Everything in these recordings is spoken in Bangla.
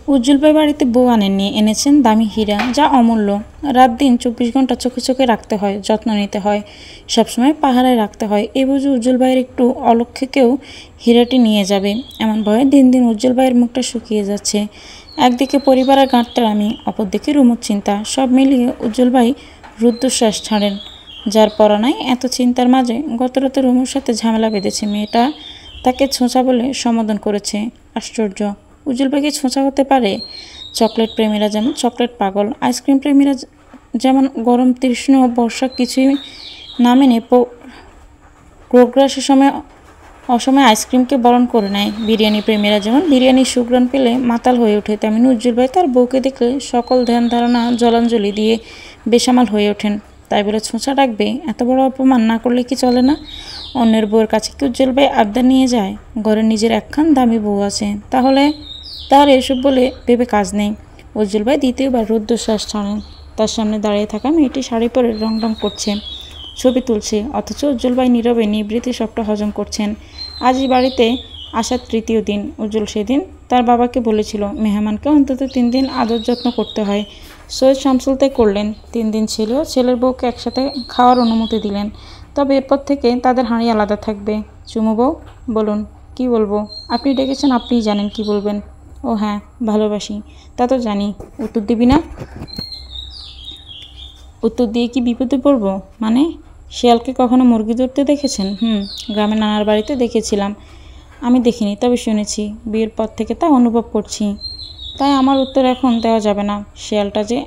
উজ্জ্বল ভাই বাড়িতে বউ আনেননি, এনেছেন দামি হীরা, যা অমূল্য। রাত দিন 24 ঘন্টা চোখে চোখে রাখতে হয়, যত্ন নিতে হয়, সবসময় পাহারায় রাখতে হয়। এই বুঝে উজ্জ্বল ভাইয়ের একটু অলক্ষ্যেকেও হীরাটি নিয়ে যাবে, এমন ভয়ে দিন দিন উজ্জ্বল ভাইয়ের মুখটা শুকিয়ে যাচ্ছে। একদিকে পরিবারের গাঁটটারামি, অপরদিকে রুমুর চিন্তা, সব মিলিয়ে উজ্জ্বল ভাই রুদ্ধশ্বাস ছাড়েন। যার পড়া নাই এত চিন্তার মাঝে গত রাতে রুমুর সাথে ঝামেলা বেঁধেছে। মেয়েটা তাকে ছোঁচা বলে সম্বোধন করেছে। আশ্চর্য, উজ্জ্বল ভাইকে ছোঁচা হতে পারে? চকলেট প্রেমীরা যেমন চকলেট পাগল, আইসক্রিম প্রেমীরা যেমন গরম তৃষ্ণ বর্ষা কিছুই না মেনে প্রোগ্রাসের সময় অসময়ে আইসক্রিমকে বরণ করে নেয়, বিরিয়ানি প্রেমীরা যেমন বিরিয়ানির সুঘ্রাণ পেলে মাতাল হয়ে ওঠে, তেমনি উজ্জ্বল ভাই তার বউকে দেখলে সকল ধ্যান ধারণা জলাঞ্জলি দিয়ে বেসামাল হয়ে ওঠেন। তাই বলে ছোঁচা ডাকবে? এত বড় অপমান না করলে কি চলে না? অন্যের বউয়ের কাছে কি উজ্জ্বল ভাই আবদার নিয়ে যায়? ঘরে নিজের একখান দামি বউ আছে, তাহলে তার এসব বলে ভেবে কাজ নেই। উজ্জ্বল ভাই দ্বিতীয়বার রুদ্ধশ্বাস ছাড়েন। তার সামনে দাঁড়িয়ে থাকা মেয়েটি শাড়ি পরে রং রং করছে, ছবি তুলছে, অথচ উজ্জ্বল ভাই নীরবে নিবৃত্তি সবটা হজম করছেন। আজই বাড়িতে আসার তৃতীয় দিন। উজ্জ্বল সেদিন তার বাবাকে বলেছিল মেহমানকে অন্তত 3 দিন আদর যত্ন করতে হয়। সৈয়দ শামসুল তাই করলেন। 3 দিন ছেলে ও ছেলের বউকে একসাথে খাওয়ার অনুমতি দিলেন। তবে এরপর থেকে তাদের হাঁড়ি আলাদা থাকবে। চুমু বউ, বলুন। কি বলবো? আপনি ডেকেছেন, আপনিই জানেন কি বলবেন। ও হ্যাঁ, ভালোবাসি, তা তো জানি। উত্তর দিবি না? উত্তর দিয়ে কি বিপদে পড়ব? মানে, শিয়ালকে কখনো মুরগি ধরতে দেখেছেন? গ্রামে নানার বাড়িতে দেখেছিলাম। আমি দেখিনি, তবে শুনেছি। বিয়ের পর থেকে তা অনুভব করছি। তাই আমার উত্তর এখন দেওয়া যাবে না। শিয়ালটা যে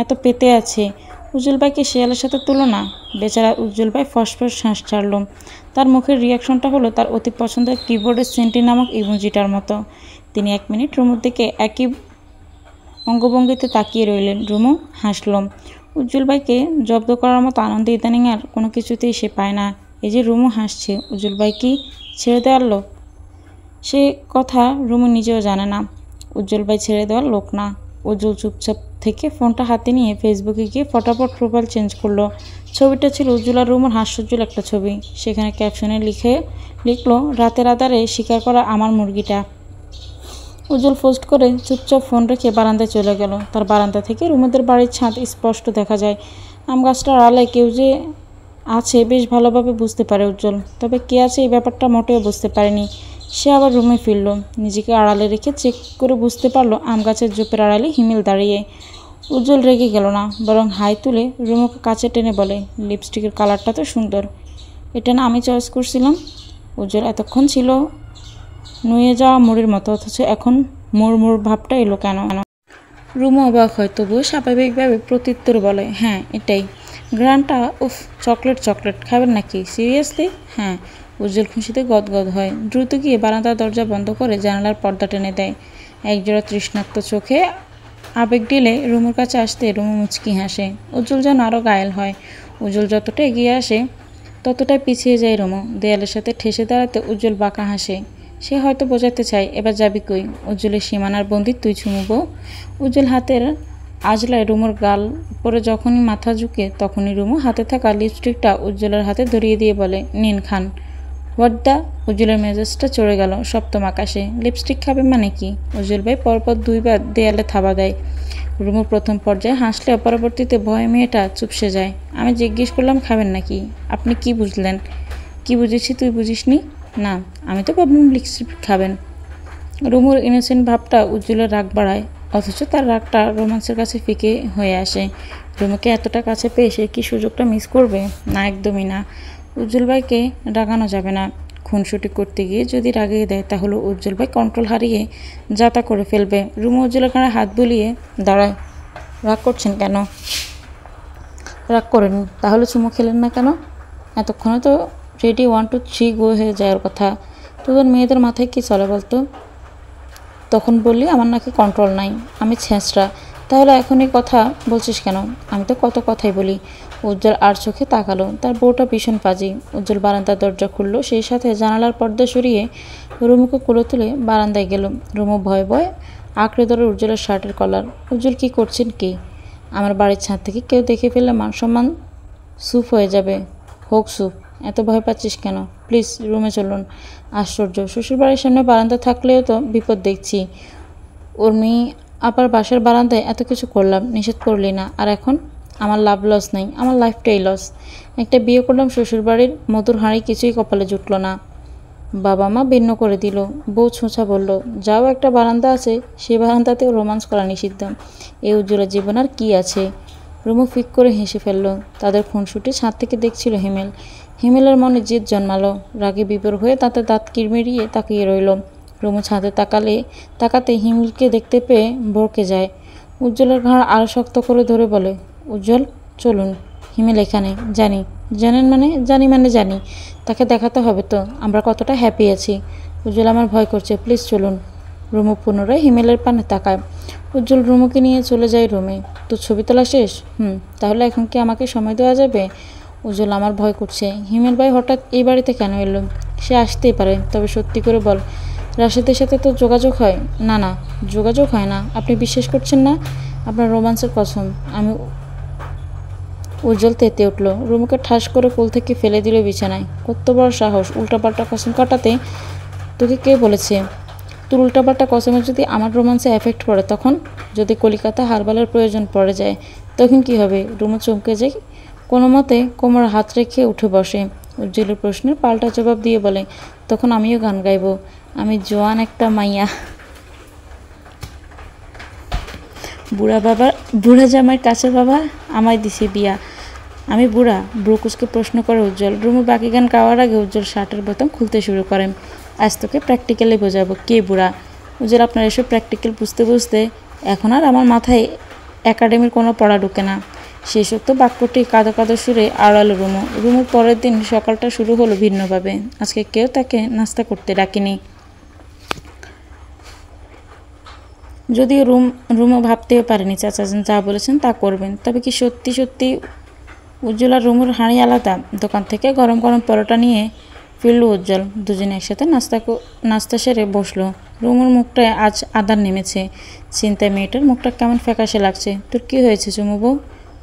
এত পেতে আছে। উজ্জ্বল ভাইকে শিয়ালের সাথে তুলনা? বেচারা উজ্জ্বল ভাই ফসফস শ্বাস ছাড়ল। তার মুখের রিয়াকশনটা হলো তার অতি পছন্দের কিবোর্ডের সেন্টি নামক ইমোজিটার মতো। তিনি 1 মিনিট রুমুর দিকে একই অঙ্গভঙ্গিতে তাকিয়ে রইলেন। রুমু হাসল। উজ্জ্বল ভাইকে জব্দ করার মতো আনন্দ ইদানিং আর কোনো কিছুতেই সে পায় না। এই যে রুমু হাসছে, উজ্জ্বল ভাই কি ছেড়ে দেওয়ার লোক? সে কথা রুমু নিজেও জানে না। উজ্জ্বল ভাই ছেড়ে দেওয়ার লোক না। উজ্জ্বল চুপচাপ থেকে ফোনটা হাতে নিয়ে ফেসবুকে গিয়ে ফটাফট প্রোফাইল চেঞ্জ করলো। ছবিটা ছিল উজ্জ্বল আর রুমুর হাস্যোজ্জ্বল একটা ছবি। সেখানে ক্যাপশনে লিখলো, রাতের আধারে শিকার করা আমার মুরগিটা। উজ্জ্বল পোস্ট করে চুপচাপ ফোন রেখে বারান্দায় চলে গেল। তার বারান্দা থেকে রুমুদের বাড়ির ছাদ স্পষ্ট দেখা যায়। আম গাছটার আড়ালে কেউ যে আছে বেশ ভালোভাবে বুঝতে পারে উজ্জ্বল। তবে কে আছে এই ব্যাপারটা মোটেও বুঝতে পারেনি। সে আবার রুমে ফিরল। নিজেকে আড়ালে রেখে চেক করে বুঝতে পারলো আম গাছের ঝোপের আড়ালে হিমেল দাঁড়িয়ে। উজ্জ্বল রেগে গেল না, বরং হাই তুলে রুমুকে কাছে টেনে বলে, লিপস্টিকের কালারটা তো সুন্দর। এটা না আমি চয়েস করছিলাম? উজ্জ্বল এতক্ষণ ছিল নুয়ে যাওয়া মুড়ির মতো, অথচ এখন মুড়মুড় ভাবটা এলো কেন? রুমু অবাক হয়, তবুও স্বাভাবিকভাবে প্রত্যুত্তর বলে, হ্যাঁ এটাই। গ্রানটা, উফ, চকলেট চকলেট খাবেন নাকি? সিরিয়াসলি? হ্যাঁ। উজ্জ্বল খুশিতে গদগদ হয়। দ্রুত গিয়ে বারান্দার দরজা বন্ধ করে জানালার পর্দা টেনে দেয়। একজোড়া তৃষ্ণার্ত চোখে আবেগ ঢেলে রুমুর কাছে আসতে রুমু মুচকি হাসে। উজ্জ্বল যেন আরও ঘায়েল হয়। উজ্জ্বল যতটা এগিয়ে আসে ততটাই পিছিয়ে যায় রুমু। দেয়ালের সাথে ঠেসে দাঁড়াতে উজ্জ্বল বাঁকা হাসে। সে হয়তো বোঝাতে চায়, এবার যাবি কই? উজ্জ্বলের সীমানার বন্দি তুই চুমুবো। উজ্জ্বল হাতের আজলায় রুমুর গাল পরে যখনই মাথা ঝুঁকে, তখনই রুমু হাতে থাকা লিপস্টিকটা উজ্জ্বলের হাতে ধরিয়ে দিয়ে বলে, নিন খান। What the? উজ্জ্বলের মেজাজটা চড়ে গেল সপ্তম আকাশে। লিপস্টিক খাবে মানে কি? উজ্জ্বল ভাই পরপর 2 বার দেয়ালে থাবা দেয়। রুমু প্রথম পর্যায়ে হাসলে পরবর্তীতে ভয়ে মেয়েটা চুপসে যায়। আমি জিজ্ঞেস করলাম খাবেন নাকি? আপনি কি বুঝলেন? কি বুঝেছি তুই বুঝিসনি? না, আমি তো ভাবলাম লিপস্টিক খাবেন। রুমুর ইনোসেন্ট ভাবটা উজ্জ্বলের রাগ বাড়ায়, অথচ তার রাগটা রোমান্সের কাছে ফিকে হয়ে আসে। রুমুকে এতটা কাছে পেয়ে সে কি সুযোগটা মিস করবে? না, একদমই না। উজ্জ্বল ভাইকে রাগানো যাবে না। খুনসুটি করতে গিয়ে যদি রাগিয়ে দেয়, তাহলে উজ্জ্বল ভাই কন্ট্রোল হারিয়ে যাতা করে ফেলবে। রুমু উজ্জ্বলের কানে হাত বুলিয়ে দাঁড়ায়। রাগ করছেন কেন? রাগ করেন, তাহলে চুমু খেলেন না কেন? এতক্ষণে তো রেডি 1 2 3 গো হয়ে যাওয়ার কথা। তোদের মেয়েদের মাথায় কি চলে বলতো? তখন বললি আমার নাকি কন্ট্রোল নাই, আমি ছেঁচড়া। তাহলে এখন এই কথা বলছিস কেন? আমি তো কত কথাই বলি। উজ্জ্বল আর চোখে তাকালো। তার বউটা ভীষণ পাজি। উজ্জ্বল বারান্দার দরজা খুলল, সেই সাথে জানালার পর্দা সরিয়ে রুমুকে কোলে তুলে বারান্দায় গেল। রুমু ভয়ে ভয়ে আঁকড়ে ধরে উজ্জ্বলের শার্টের কলার। উজ্জ্বল কি করছেন কি? আমার বাড়ির ছাদ থেকে কেউ দেখে ফেললে মান সম্মান স্যুপ হয়ে যাবে। হোক স্যুপ, এত ভয় পাচ্ছিস কেন? প্লিজ রুমে চলুন। আশ্চর্য, শ্বশুরবাড়ির সামনে বারান্দা থাকলেও তো বিপদ দেখছি। উর্মি আবার বাসার বারান্দায় এত কিছু করলাম, নিষেধ করলি না, আর এখন আমার লাভ লস নাই, আমার লাইফটাই লস। একটা বিয়ে করলাম শ্বশুরবাড়ির, মধুর হাঁড়ি কিছুই কপালে জুটল না। বাবা মা ভিন্ন করে দিল। বউ ছোঁচা বলল, যাও একটা বারান্দা আছে, সেই বারান্দাতেও রোমান্স করা নিষিদ্ধ। এই উজ্জ্বলের জীবন আর কী আছে। রুমু ফিক করে হেসে ফেলল। তাদের খুনসুটি ছাদ থেকে দেখছিল হিমেল। হিমেলের মনে জেদ জন্মালো। রাগে বিভোর হয়ে তাতে দাঁত কিরমিরিয়ে তাকিয়ে রইল। রুমু ছাদে তাকাতে হিমেলকে দেখতে পেয়ে ভড়কে যায়। উজ্জ্বলের ঘাড় আরও শক্ত করে ধরে বলে, উজ্জ্বল চলুন। হিমেল এখানে। জানি মানে জানি। তাকে দেখাতে হবে তো আমরা কতটা হ্যাপি আছি। উজ্জ্বল আমার ভয় করছে, প্লিজ চলুন। রুমু পুনরায় হিমেলের পানে তাকায়। উজ্জ্বল রুমুকে নিয়ে চলে যায় রুমে। তো ছবি তোলা শেষ? তাহলে এখন কি আমাকে সময় দেওয়া যাবে? উজ্জ্বল, আমার ভয় করছে। হিমেল ভাই হঠাৎ এই বাড়িতে কেন এলো? সে আসতেই পারে, তবে সত্যি করে বল, রাশেদের সাথে তো যোগাযোগ হয়? না, যোগাযোগ হয় না। আপনি বিশ্বাস করছেন না? আপনার রোমান্সের কসম। আমি উজ্জ্বল তেতে উঠল। রুমুকে ঠাস করে কোল থেকে ফেলে দিল বিছানায়। কত বড় সাহস উল্টাপাল্টা কসম কাটাতে! তোকে কে বলেছে? তোর উল্টাপাল্টা কসমে যদি আমার রোমান্সে এফেক্ট পড়ে, তখন যদি কলিকাতা হারবালের প্রয়োজন পড়ে যায়, তখন কি হবে? রুমু চমকে যায়। কোনো মতে কোমর হাত রেখে উঠে বসে। উজ্জ্বলের প্রশ্নের পাল্টা জবাব দিয়ে বলে, তখন আমিও গান গাইব। আমি জোয়ান একটা মাইয়া, বুড়া জামাইয়ের কাছে বাবা আমায় দিছে বিয়া, আমি বুড়া? ব্রুকুসকে প্রশ্ন করে উজ্জ্বল। রুমু বাকি গান গাওয়ার আগে উজ্জ্বল শার্টের বোতাম খুলতে শুরু করেন। আজ তোকে প্র্যাকটিক্যালি বোঝাবো কে বুড়া। উজ্জ্বল, আপনার এসব প্র্যাকটিক্যাল বুঝতে এখন আর আমার মাথায় একাডেমির কোনো পড়া ঢুকে না। শেষ তো বাক্যটি কাঁদো কাঁদো সুরে আড়ালো রুমুর পরের দিন সকালটা শুরু হলো ভিন্নভাবে। আজকে কেউ তাকে নাস্তা করতে ডাকেনি। যদিও রুমও ভাবতেও পারেনি চাচাজান যা বলেছেন তা করবেন। তবে কি সত্যি উজ্জ্বল আর রুমুর হাঁড়ি আলাদা? দোকান থেকে গরম গরম পরোটা নিয়ে ফিরল উজ্জ্বল। দুজনে একসাথে নাস্তা সেরে বসলো। রুমুর মুখটায় আজ আদার নেমেছে। চিন্তায় মেয়েটার মুখটা কেমন ফ্যাকাশে লাগছে। তোর কী হয়েছে চুমু বউ?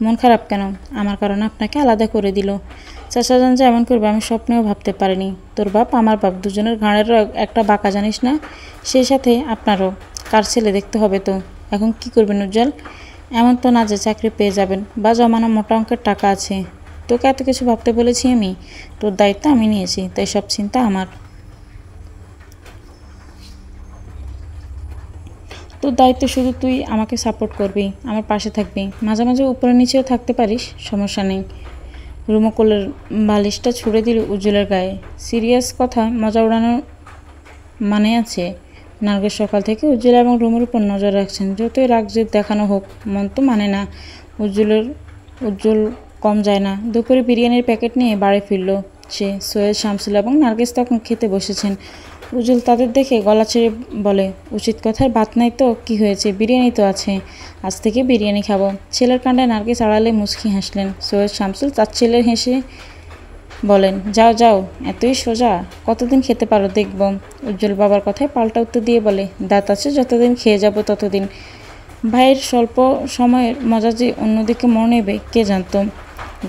মন খারাপ কেন? আমার কারণে আপনাকে আলাদা করে দিল। চাচাজান যে এমন করবে আমি স্বপ্নেও ভাবতে পারিনি। তোর বাপ আমার বাপ, দুজনের ঘাড়ের একটা বাঁকা জানিস না? সেই সাথে আপনারও। কার ছেলে দেখতে হবে তো। এখন কি করবেন উজ্জ্বল? এমন তো না যে চাকরি পেয়ে যাবেন বা জমানো মোটা অঙ্কের টাকা আছে। তোকে এত কিছু ভাবতে বলেছি আমি? তোর দায়িত্ব আমি নিয়েছি, তাই সব চিন্তা আমার। তোর দায়িত্ব শুধু তুই আমাকে সাপোর্ট করবি, আমার পাশে থাকবি, মাঝে মাঝে উপরে নিচেও থাকতে পারিস, সমস্যা নেই। রুমু কোলের বালিশটা ছুড়ে দিল উজ্জ্বলের গায়ে। সিরিয়াস কথা মজা উড়ানোর মানে আছে? নার্গের সকাল থেকে উজ্জ্বল এবং রুমের উপর নজর রাখছেন। যতই রাগ জেদ দেখানো হোক, মন তো মানে না। উজ্জ্বল কম যায় না। দুপুরে বিরিয়ানির প্যাকেট নিয়ে বাড়ি ফিরল সে। সৈয়দ, শামসুল এবং নার্গিস তখন খেতে বসেছেন। উজ্জ্বল তাদের দেখে গলা ছেড়ে বলে, উচিত কথার বাত নাই তো কি হয়েছে, বিরিয়ানি তো আছে, আজ থেকে বিরিয়ানি খাবো। ছেলের কাণ্ডে নার্গিস আড়ালে মুচকি হাসলেন। সৈয়দ শামসুল তার ছেলের হেসে বলেন, যাও যাও, এতই সোজা? কতদিন খেতে পারো দেখব। উজ্জ্বল বাবার কথায় পাল্টা উত্তর দিয়ে বলে, দাঁত আছে যতদিন খেয়ে যাব ততদিন। ভাইয়ের স্বল্প সময়ের মজা যে অন্যদিকে মনে নেবে কে জানত।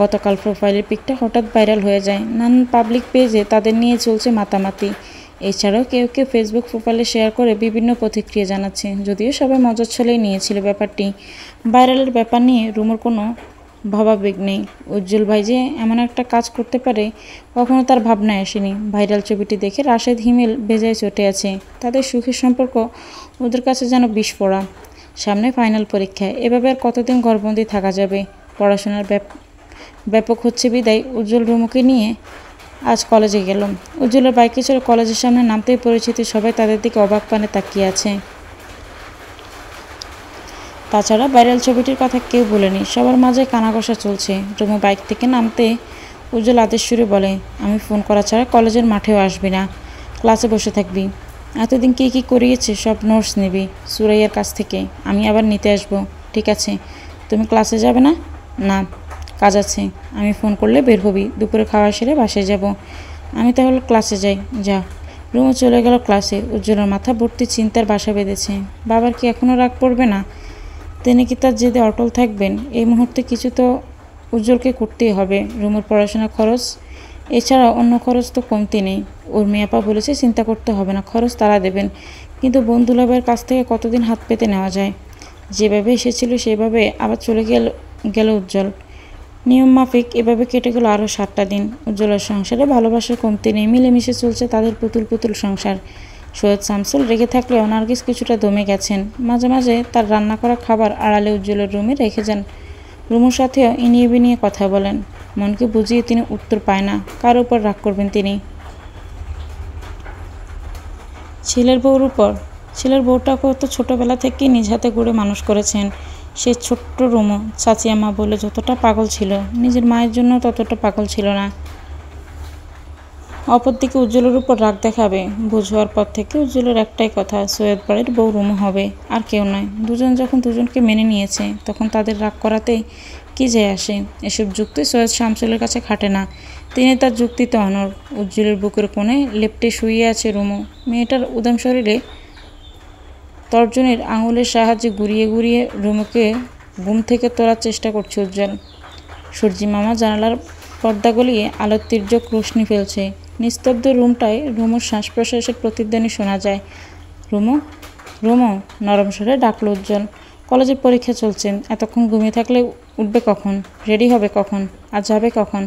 গতকাল প্রোফাইলের পিকটা হঠাৎ ভাইরাল হয়ে যায়। নানান পাবলিক পেজে তাদের নিয়ে চলছে মাতামাতি। এছাড়াও কেউ কেউ ফেসবুক প্রোফাইলে শেয়ার করে বিভিন্ন প্রতিক্রিয়া জানাচ্ছে। যদিও সবাই মজার ছলেই নিয়েছিল ব্যাপারটি। ভাইরালের ব্যাপার নিয়ে রুমুর কোনো ভাবাবেগ নেই। উজ্জ্বল ভাই যে এমন একটা কাজ করতে পারে কখনো তার ভাবনায় আসেনি। ভাইরাল ছবিটি দেখে রাশেদ হিমেল বেজায় চটে আছে। তাদের সুখের সম্পর্ক ওদের কাছে যেন বিষ পড়া। সামনে ফাইনাল পরীক্ষা, এভাবে আর কতদিন ঘরবন্দি থাকা যাবে? পড়াশোনার ব্যাপক হচ্ছে বিদায় উজ্জ্বল রুমুকে নিয়ে আজ কলেজে গেল। উজ্জ্বলের বাইকে চড়ে কলেজের সামনে নামতেই পরিচিত সবাই তাদের দিকে অবাক পানে তাকিয়ে আছে। তাছাড়া ভাইরাল ছবিটির কথা কেউ বলেনি। সবার মাঝে কানাঘষা চলছে। রুমু বাইক থেকে নামতে উজ্জ্বল আদেশ সুরে বলে, আমি ফোন করা ছাড়া কলেজের মাঠেও আসবি না, ক্লাসে বসে থাকবি। এতদিন কী করিয়েছে সব নোটস নিবি সুরাইয়ার কাছ থেকে, আমি আবার নিতে আসবো। ঠিক আছে, তুমি ক্লাসে যাবে না? না, কাজ আছে। আমি ফোন করলে বের হবি। দুপুরে খাওয়া সেরে বাসায় যাব। আমি তাহলে ক্লাসে যাই। যা। রুমু চলে গেল ক্লাসে। উজ্জ্বলের মাথা ভর্তি চিন্তার বাসা বেঁধেছে। বাবার কি এখনও রাগ পড়বে না? তিনি কি তার জেদে অটল থাকবেন? এই মুহূর্তে কিছু তো উজ্জ্বলকে করতেই হবে। রুমুর পড়াশোনার খরচ, এছাড়া অন্য খরচ তো কমতি নেই। উর্মি আপা বলেছে চিন্তা করতে হবে না, খরচ তারা দেবেন। কিন্তু বন্ধুলাভের কাছ থেকে কতদিন হাত পেতে নেওয়া যায়। যেভাবে এসেছিল সেভাবে আবার চলে গেল উজ্জ্বল। নিয়ম মাফিক এভাবে কেটে গেল আরও 7টা দিন। উজ্জ্বলের সংসারে ভালোবাসার কমতি নেই, মিলেমিশে চলছে তাদের পুতুল পুতুল সংসার। সৈয়দ শামসুল রেগে থাকলেও নার্গিস কিছুটা দমে গেছেন। মাঝে মাঝে তার রান্না করা খাবার আড়ালে উজ্জ্বলের রুমে রেখে যান। রুমুর সাথেও ইনিয়ে বিনিয়ে কথা বলেন। মনকে বুঝিয়ে তিনি উত্তর পায় না, কার উপর রাগ করবেন তিনি। ছেলের বউটাকে তো ছোটোবেলা থেকেই নিজ হাতে গড়ে মানুষ করেছেন। সেই ছোট্ট রুমু চাচিয়াম্মা বলে যতটা পাগল ছিল, নিজের মায়ের জন্য ততটা পাগল ছিল না। অপরদিকে উজ্জ্বলের উপর রাগ দেখাবে বুঝ হওয়ার পর থেকে উজ্জ্বলের একটাই কথা, সৈয়দ বাড়ির বউ রুমু হবে, আর কেউ নয়। দুজন যখন দুজনকে মেনে নিয়েছে তখন তাদের রাগ করাতে কি যায় আসে। এসব যুক্তি সৈয়দ শামসুলের কাছে খাটে না, তিনি তার যুক্তিতে অনড়। উজ্জ্বলের বুকের কোণে লেপ্টে শুয়ে আছে রুমু। মেয়েটার উদাম শরীরে তর্জনীর আঙুলের সাহায্যে ঘুরিয়ে ঘুরিয়ে রুমুকে ঘুম থেকে তোলার চেষ্টা করছে উজ্জ্বল। সূর্যি মামা জানালার পর্দা গলিয়ে আলোর তীর্যক রোশনি ফেলছে। নিস্তব্ধ রুমটায় রুমুর শ্বাস প্রশ্বাসের প্রতিধ্বনি শোনা যায়। রুমু, রুমু, নরম স্বরে ডাকল উজ্জ্বল। কলেজের পরীক্ষা চলছে, এতক্ষণ ঘুমিয়ে থাকলে উঠবে কখন, রেডি হবে কখন, আর যাবে কখন?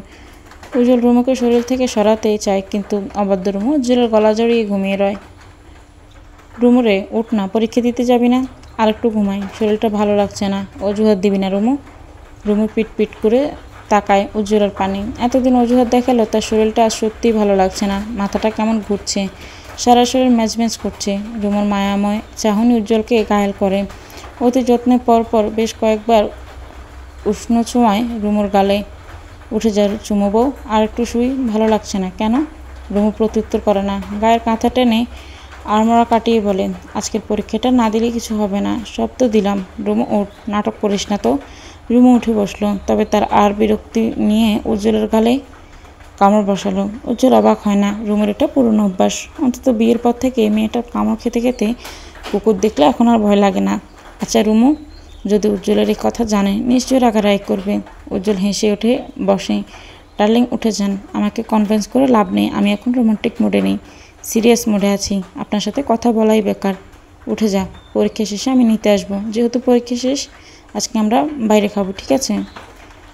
উজ্জ্বল রুমুকে শরীর থেকে সরাতেই চায়, কিন্তু অবাধ্য রুমু উজ্জ্বলের গলা জড়িয়ে ঘুমিয়ে রয়। রুমুরে, উঠ না, পরীক্ষা দিতে যাবি না? আর একটু ঘুমাই, শরীরটা ভালো লাগছে না। অজুহাত দিবি না রুমু? রুমু পিট পিট করে তাকায় উজ্জ্বলের পানি। এতদিন অজুহাত দেখালো তার শরীরটা আজ সত্যিই ভালো লাগছে না, মাথাটা কেমন ঘুরছে, সারা শরীর ম্যাজম্যাজ করছে। রুমুর মায়াময় চাহনি উজ্জ্বলকে ঘায়েল করে। অতি যত্নে পরপর বেশ কয়েকবার উষ্ণ ছোঁয়ায় রুমুর গালে। উঠে যায় চুমু বউ, আর একটু শুই, ভালো লাগছে না কেন? রুমু প্রত্যুত্তর করে না, গায়ের কাঁথা টেনে আড়মোড়া কাটিয়ে বলেন, আজকের পরীক্ষাটা না দিলে কিছু হবে না, সব তো দিলাম। রুমু, ওঠ, নাটক করিস না তো। রুমু উঠে বসলো, তবে তার আর বিরক্তি নিয়ে উজ্জ্বলের গালে কামড় বসালো। উজ্জ্বল অবাক হয় না, রুমের এটা পুরনো অভ্যাস। অন্তত বিয়ের পর থেকে মেয়েটার কামড় খেতে খেতে কুকুর দেখলে এখন আর ভয় লাগে না। আচ্ছা রুমু, যদি উজ্জ্বলের এই কথা জানে নিশ্চয়ই রাগারাগি করবে। উজ্জ্বল হেসে উঠে বসে। ডার্লিং, উঠে যান, আমাকে কনভিন্স করে লাভ নেই, আমি এখন রোমান্টিক মুডে নেই, সিরিয়াস মুডে আছি, আপনার সাথে কথা বলাই বেকার। উঠে যা, পরীক্ষা শেষে আমি নিতে আসবো। যেহেতু পরীক্ষা শেষ, আজকে আমরা বাইরে খাবো, ঠিক আছে?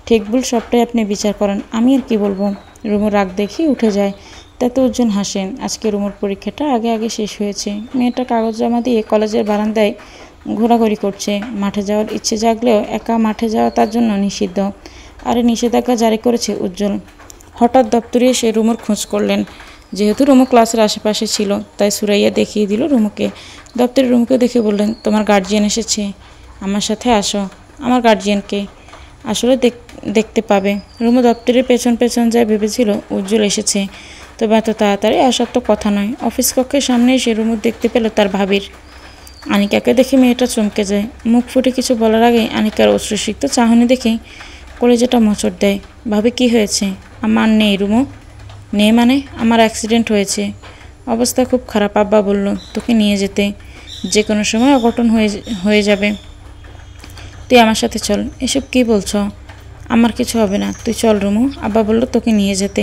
ঠিক ভুল সবটাই আপনি বিচার করেন, আমি আর কি বলবো। রুমুর রাগ দেখি উঠে যায়, তাতে উজ্জ্বল হাসেন। আজকে রুমুর পরীক্ষাটা আগে আগে শেষ হয়েছে। মেয়েটা কাগজ জমা দিয়ে কলেজের বারান্দায় ঘোরাঘুরি করছে। মাঠে যাওয়ার ইচ্ছে জাগলেও একা মাঠে যাওয়া তার জন্য নিষিদ্ধ। আর নিষেধাজ্ঞা জারি করেছে উজ্জ্বল। হঠাৎ দপ্তরে এসে রুমুর খোঁজ করলেন। যেহেতু রুমু ক্লাসের আশেপাশে ছিল, তাই সুরাইয়া দেখিয়ে দিল রুমুকে। দপ্তরে রুমুকে দেখে বললেন, তোমার গার্জিয়ান এসেছে, আমার সাথে আসো। আমার গার্জিয়ানকে আসলে দেখতে পাবে। রুমু দপ্তরের পেছন পেছন যায়, ভেবেছিল উজ্জ্বল এসেছে, তবে এত তাড়াতাড়ি আসার তো কথা নয়। অফিস কক্ষের সামনে এসে রুমু দেখতে পেল তার ভাবির। আনিকাকে দেখে মেয়েটা চমকে যায়। মুখ ফুটে কিছু বলার আগে আনিকার অশ্রুসিক্ত চাহনি দেখে কলেজাটা মোচড় দেয়। ভাবি, কি হয়েছে? আমার নেই রুমু। নেই মানে? আমার অ্যাক্সিডেন্ট হয়েছে, অবস্থা খুব খারাপ। আব্বা বলল তোকে নিয়ে যেতে, যে কোনো সময় অঘটন হয়ে যাবে, তুই আমার সাথে চল। এসব কি বলছো? আমার কিছু হবে না, তুই চল রুমু। আব্বা বলল তোকে নিয়ে যেতে,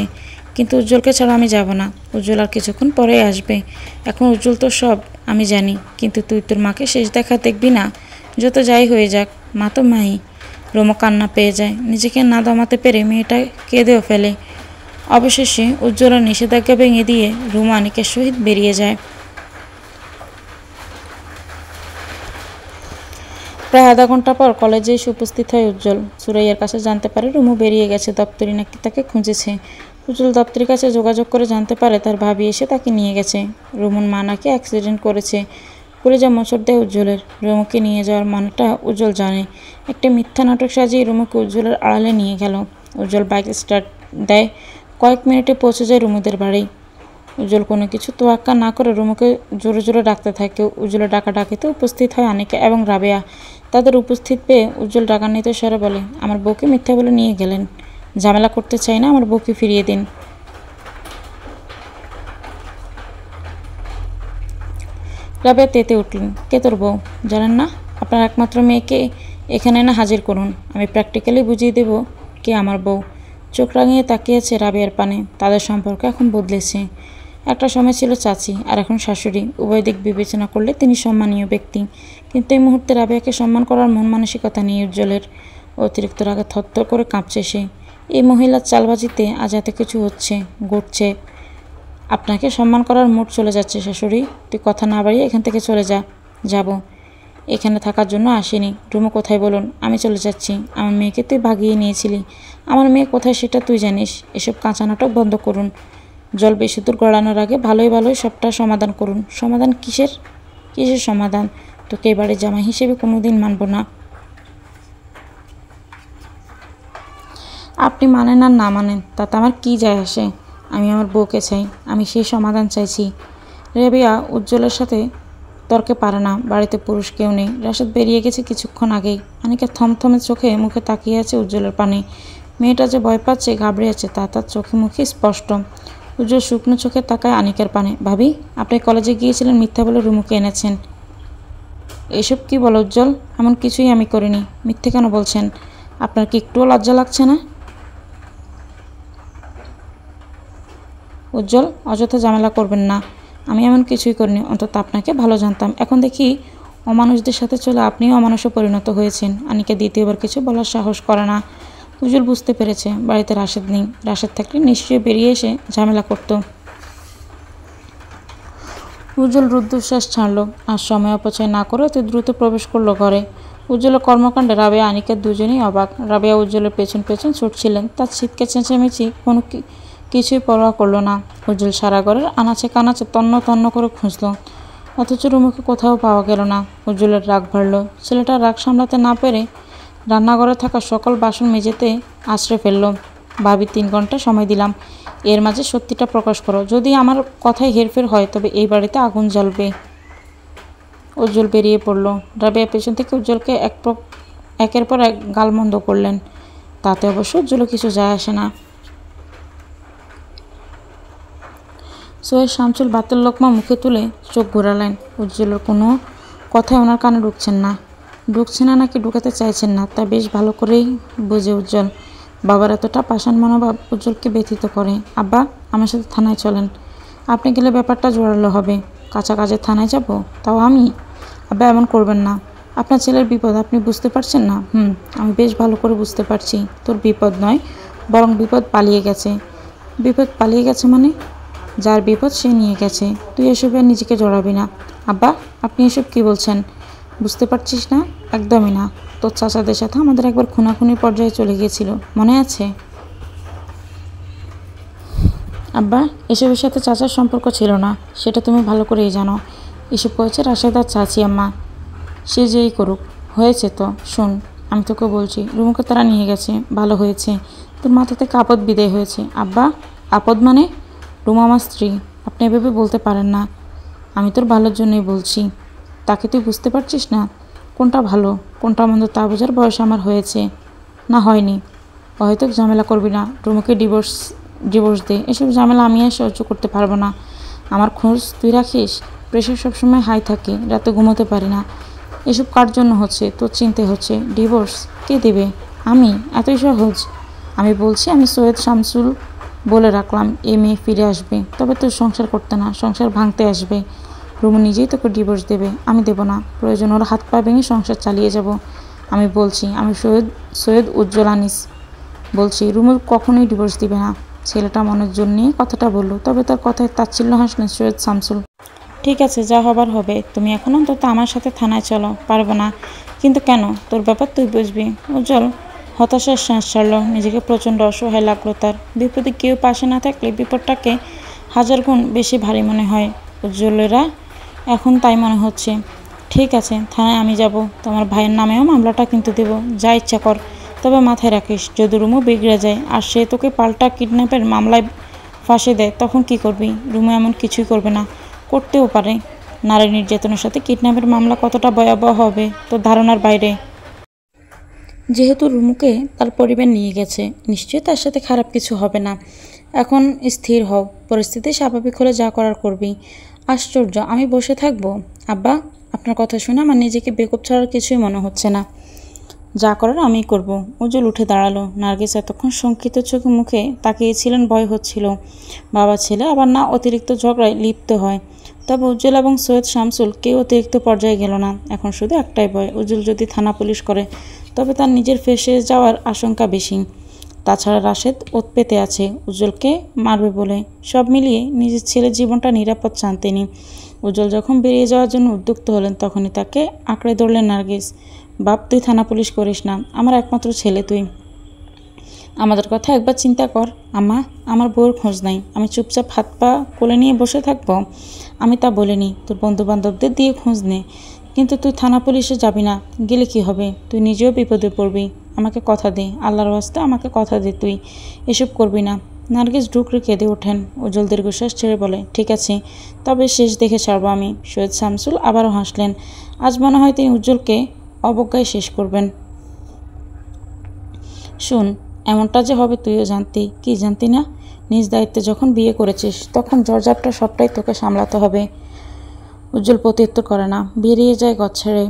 কিন্তু উজ্জ্বলকে ছাড়া আমি যাব না। উজ্জ্বল আর কিছুক্ষণ পরে আসবে, এখন উজ্জ্বল তো সব আমি জানি, কিন্তু তুই তোর মাকে শেষ দেখা দেখবি না? যত যাই হয়ে যাক, মা তো মাই। রুমু কান্না পেয়ে যায়, নিজেকে না দমাতে পেরে মেয়েটা কেঁদেও ফেলে। অবশেষে উজ্জ্বলের নিষেধাজ্ঞা ভেঙে দিয়ে রুমু আনিকের সহিত বেরিয়ে যায়। প্রায় আধা ঘন্টা পর কলেজে এসে উপস্থিত হয় উজ্জ্বল। সুরাইয়ার কাছে জানতে পারে রুমু বেরিয়ে গেছে, দপ্তরি নাকি তাকে খুঁজেছে। উজ্জ্বল দপ্তরির কাছে যোগাযোগ করে জানতে পারে তার ভাবি এসে তাকে নিয়ে গেছে। রুমুর মা নাকি অ্যাক্সিডেন্ট করেছে। কলেজা মোচড় দেয় উজ্জ্বলের। রুমুকে নিয়ে যাওয়ার মানেটা উজ্জ্বল জানে। একটা মিথ্যা নাটক সাজিয়ে রুমুকে উজ্জ্বলের আড়ালে নিয়ে গেল। উজ্জ্বল বাইক স্টার্ট দেয়, কয়েক মিনিটে পৌঁছে যায় রুমুদের বাড়ি। উজ্জ্বল কোনো কিছু তোয়াক্কা না করে রুমুকে জোরে জোরে ডাকতে থাকে। উজ্জ্বলের ডাকাডাকিতে উপস্থিত হয় আনিকা এবং রাবেয়া। তাদের উপস্থিত পেয়ে উজ্জ্বল রাগান্বিত স্বরে বলে, আমার বউকে মিথ্যা বলে নিয়ে গেলেন, ঝামেলা করতে চাই না, আমার বউকে ফিরিয়ে দিন। রাবেয়া তেতে উঠলেন, কে তোর বউ? জানেন না? আপনার একমাত্র মেয়েকে এখানে না হাজির করুন, আমি প্র্যাকটিক্যালি বুঝিয়ে দেব কে আমার বউ। চোখ রাঙিয়ে তাকিয়েছে রাবেয়ার পানে। তাদের সম্পর্ক এখন বদলেছে। একটা সময় ছিল চাচি আর এখন শাশুড়ি, উভয় দিক বিবেচনা করলে তিনি সম্মানীয় ব্যক্তি। কিন্তু এই মুহূর্তে রাবেয়াকে সম্মান করার মন মানসিকতা নেই উজ্জ্বলের। অতিরিক্ত রাগে থরথর করে কাঁপছে সে। এই মহিলার চালবাজিতে আজ এত কিছু ঘটছে। আপনাকে সম্মান করার মুড চলে যাচ্ছে শাশুড়ি, তুই কথা না বাড়িয়ে এখান থেকে চলে যা। যাব, এখানে থাকার জন্য আসিনি। রুমু কোথায় বলুন? আমি চলে যাচ্ছি। আমার মেয়েকে তুই ভাগিয়ে নিয়েছিলি, আমার মেয়ে কোথায় সেটা তুই জানিস। এসব কাঁচা নাটক বন্ধ করুন। জল বেশি দূর গড়ানোর আগে ভালোই সবটা সমাধান করুন। সমাধান কিসের সমাধান? তোকে এবারে জামাই হিসেবে কোনোদিন মানব না। আপনি মানেন আর না মানেন তাতে আমার কি যায় আসে? আমি আমার বউকে চাই, আমি সেই সমাধান চাইছি। রাবেয়া উজ্জ্বলের সাথে তর্কে পারে না। বাড়িতে পুরুষ কেউ নেই। রাশেদ বেরিয়ে গেছে কিছুক্ষণ আগেই। আনিকা থমথমে চোখে মুখে তাকিয়ে আছে উজ্জ্বলের পানে। মেয়েটা যে ভয় পাচ্ছে, ঘাবড়ে আছে তা তার চোখে মুখে স্পষ্ট। উজ্জ্বল শুকনো চোখে তাকায় আনিকার পানে। ভাবি, আপনি কলেজে গিয়েছিলেন, মিথ্যা বলে রুমুকে এনেছেন। এসব কি বলো উজ্জ্বল? এমন কিছুই আমি করিনি। মিথ্যে কেন বলছেন? আপনার কি একটুও লজ্জা লাগছে না? উজ্জ্বল, অযথা ঝামেলা করবেন না। আমি এমন কিছুই করিনি, অন্তত আপনাকে ভালো জানতাম। এখন দেখি অমানুষদের সাথে চলে আপনিও অমানুষে পরিণত হয়েছেন। আনিকা দ্বিতীয়বার কিছু বলার সাহস করে না। উজ্জ্বল বুঝতে পেরেছে বাড়িতে রাশেদ নেই। রাশেদ থাকলে নিশ্চয়ই বেরিয়ে এসে ঝামেলা করত। উজ্জ্বল রুদ্ধশ্বাস ছাড়ল আর সময় অপচয় না করে অতি দ্রুত প্রবেশ করলো ঘরে। উজ্জ্বলের কর্মকাণ্ডে রাবেয়া আনিকা দুজনেই অবাক। রাবেয়া উজ্জ্বলের পেছন পেছন ছুটছিলেন, তার চিৎকার চেঁচামেচি কোনো কিছুই পরোয়া করলো না। উজ্জ্বল সারা ঘরের আনাচে কানাচে তন্ন তন্ন করে খুঁজল, অথচ রুমুকে কোথাও পাওয়া গেল না। উজ্জ্বলের রাগ বাড়ল। ছেলেটা রাগ সামলাতে না পেরে রান্নাঘরে থাকা সকল বাসন মেজেতে আছড়ে ফেলল। ভাবি, 3 ঘন্টা সময় দিলাম, এর মাঝে সত্যিটা প্রকাশ করো। যদি আমার কথায় হেরফের হয় তবে এই বাড়িতে আগুন জ্বলবে। উজ্জ্বল বেরিয়ে পড়ল। রাবেয়া পেছন থেকে উজ্জ্বলকে একের পর এক গালমন্দ করলেন। তাতে অবশ্য উজ্জ্বলও কিছু যায় আসে না। সৈয়দ শামসুল বাতের লোকমা মুখে তুলে চোখ ঘোরালেন। উজ্জ্বলের কোনো কথাই ওনার কানে ঢুকছে না নাকি ঢুকাতে চাইছেন না তা বেশ ভালো করেই বোঝে উজ্জ্বল। বাবার এতটা পাষাণ মনোভাব উজ্জ্বলকে ব্যথিত করে। আব্বা, আমার সাথে থানায় চলেন। আপনি গেলে ব্যাপারটা জোরালো হবে। কাঁচা কাজে থানায় যাব, তাও আমি? আব্বা, এমন করবেন না। আপনার ছেলের বিপদ আপনি বুঝতে পারছেন না? আমি বেশ ভালো করে বুঝতে পারছি। তোর বিপদ নয়, বরং বিপদ পালিয়ে গেছে। বিপদ পালিয়ে গেছে মানে? যার বিপদ সে নিয়ে গেছে। তুই এসবে নিজেকে জড়াবি না। আব্বা, আপনি এসব কি বলছেন? বুঝতে পারছিস না? একদমই না। তোর চাচাদের সাথে আমাদের একবার খুনাখুনির পর্যায়ে চলে গিয়েছিল, মনে আছে? আব্বা, এসবের সাথে চাচার সম্পর্ক ছিল না, সেটা তুমি ভালো করেই জানো। এসব করেছে রাশেদ আর চাচি আম্মা। সে যেই করুক, হয়েছে তো। শোন, আমি তোকে বলছি, রুমুকে তারা নিয়ে গেছে, ভালো হয়েছে। তোর মাথা থেকে আপদ বিদায় হয়েছে। আব্বা, আপদ মানে? রুমা আমার স্ত্রী, আপনি এভাবে বলতে পারেন না। আমি তোর ভালোর জন্যই বলছি। তাকে তুই বুঝতে পারছিস না? কোনটা ভালো কোনটা মন্দ তা বোঝার বয়স আমার হয়েছে না? হয়নি। হয়তো ঝামেলা করবি না। রুমুকে ডিভোর্স দে। এসব ঝামেলা আমি আর সহ্য করতে পারবো না। আমার খোঁজ তুই রাখিস? প্রেশার সবসময় হাই থাকে, রাতে ঘুমোতে পারি না। এসব কার জন্য হচ্ছে? তোর চিনতে হচ্ছে। ডিভোর্স কে দেবে? আমি? এতই সহজ? আমি বলছি, আমি সৈয়দ শামসুল বলে রাখলাম, এই মেয়ে ফিরে আসবে, তবে তোর সংসার করতে না, সংসার ভাঙতে আসবে। রুমু নিজেই তোকে ডিভোর্স দেবে, আমি দেব না। প্রয়োজন ওর হাত পা ভেঙে সংসার চালিয়ে যাব। আমি বলছি, আমি সৈয়দ উজ্জ্বল আনিস বলছি, রুমু কখনোই ডিভোর্স দিবে না। ছেলেটা মনের জোর নিয়ে কথাটা বলল, তবে তার কথায় তাচ্ছিল্য হাসলেন সৈয়দ শামসুল। ঠিক আছে, যা হবার হবে। তুমি এখন অন্তত আমার সাথে থানায় চলো। পারবো না। কিন্তু কেন? তোর ব্যাপার তুই বুঝবি। উজ্জ্বল হতাশার শ্বাস ছাড়ল। নিজেকে প্রচণ্ড অসহায় লাগলো তার। বিপদে কেউ পাশে না থাকলে বিপদটাকে 1000 গুণ বেশি ভারী মনে হয়। উজ্জ্বলেরা এখন তাই মনে হচ্ছে। ঠিক আছে, থানায় আমি যাব। তোমার ভাইয়ের নামেও মামলাটা কিন্তু দেব, যা ইচ্ছা কর। তবে মাথায় রাখিস, যদি রুমু বিগড়ে যায় আর সে তোকে পাল্টা কিডন্যাপের মামলায় ফাঁসে দেয়, তখন কি করবি? রুমু এমন কিছুই করবে না, করতেও পারে। নারী নির্যাতনের সাথে কিডন্যাপের মামলা কতটা ভয়াবহ হবে তোর ধারণার বাইরে। যেহেতু রুমুকে তার পরিবার নিয়ে গেছে, নিশ্চয়ই তার সাথে খারাপ কিছু হবে না। এখন স্থির হও, পরিস্থিতি স্বাভাবিক হলে যা করার করবি। আশ্চর্য, আমি বসে থাকবো? আব্বা, আপনার কথা শুনে আমার নিজেকে বেকুব ছাড়ার কিছুই মনে হচ্ছে না। যা করার আমিই করব। উজ্জ্বল উঠে দাঁড়ালো। নার্গিস এতক্ষণ শঙ্কিত চোখে মুখে তাকিয়েছিলেন। ভয় হচ্ছিল বাবা ছেলে আবার না অতিরিক্ত ঝগড়ায় লিপ্ত হয়। তবে উজ্জ্বল এবং সৈয়দ শামসুল কেউ অতিরিক্ত পর্যায়ে গেল না। এখন শুধু একটাই ভয়, উজ্জ্বল যদি থানা পুলিশ করে তবে তার নিজের ফেঁসে যাওয়ার আশঙ্কা বেশি। তাছাড়া রাশেদ ওত পেতে আছে উজ্জ্বলকে মারবে বলে। সব মিলিয়ে নিজের ছেলের জীবনটা নিরাপদ চান তিনি। উজ্জ্বল যখন বেরিয়ে যাওয়ার জন্য উদ্যুক্ত হলেন তখনই তাকে আঁকড়ে ধরলেন নার্গিস। বাপ, তুই থানা পুলিশ করিস না, আমার একমাত্র ছেলে তুই। আমাদের কথা একবার চিন্তা কর। আম্মা, আমার বউয়ের খোঁজ নাই, আমি চুপচাপ হাত পা কোলে নিয়ে বসে থাকবো? আমি তা বলিনি, তোর বন্ধুবান্ধবদের দিয়ে খোঁজ নে। কিন্তু তুই থানা পুলিশে যাবি না, গেলে কি হবে? তুই নিজেও বিপদে পড়বি। আমাকে কথা দে, আল্লাহর ওয়াস্তে আমাকে কথা দে, তুই এসব করবি না। নার্গিস ঢুকরে কেঁদে ওঠেন। উজ্জ্বল দীর্ঘশ্বাস ছেড়ে বলে, ঠিক আছে, তবে শেষ দেখে ছাড়বো আমি। সৈয়দ শামসুল আবারও হাসলেন। আজ মনে হয় তিনি উজ্জ্বলকে অবজ্ঞায় শেষ করবেন। শুন, এমনটা যে হবে তুইও জানতি। কি জানতি না? নিজ দায়িত্বে যখন বিয়ে করেছিস তখন জর্জাপটা সবটাই তোকে সামলাতে হবে। উজ্জ্বল প্রত্যুত্তর করে না, বেরিয়ে যায় ঘর ছেড়ে।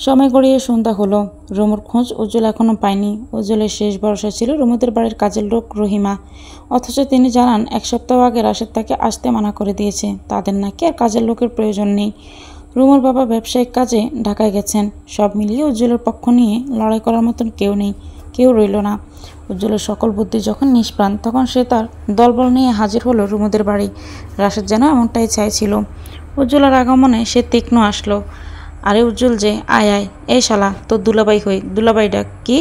সময় গড়িয়ে সন্ধ্যা হলো। রুমুর খোঁজ উজ্জ্বল এখনও পায়নি। উজ্জ্বলের শেষ ভরসা ছিল রুমুদের বাড়ির কাজের লোক রহিমা। অথচ তিনি জানান 1 সপ্তাহ আগে রাশেদ তাকে আসতে মানা করে দিয়েছে। তাদের নাকি আর কাজের লোকের প্রয়োজন নেই। রুমুর বাবা ব্যবসায়িক কাজে ঢাকায় গেছেন। সব মিলিয়ে উজ্জ্বলের পক্ষ নিয়ে লড়াই করার মতন কেউ রইল না। উজ্জ্বলের সকল বুদ্ধি যখন নিষ্প্রাণ তখন সে তার দলবল নিয়ে হাজির হলো রুমুদের বাড়ি। রাশেদ যেন এমনটাই চাইছিল। উজ্জ্বলের আগমনে সে তীক্ষ্ণ আসলো। আরে উজ্জ্বল যে, আয় আয়। এই শালা, তোর দুলাবাই হই। দুলাবাই ডাক। কি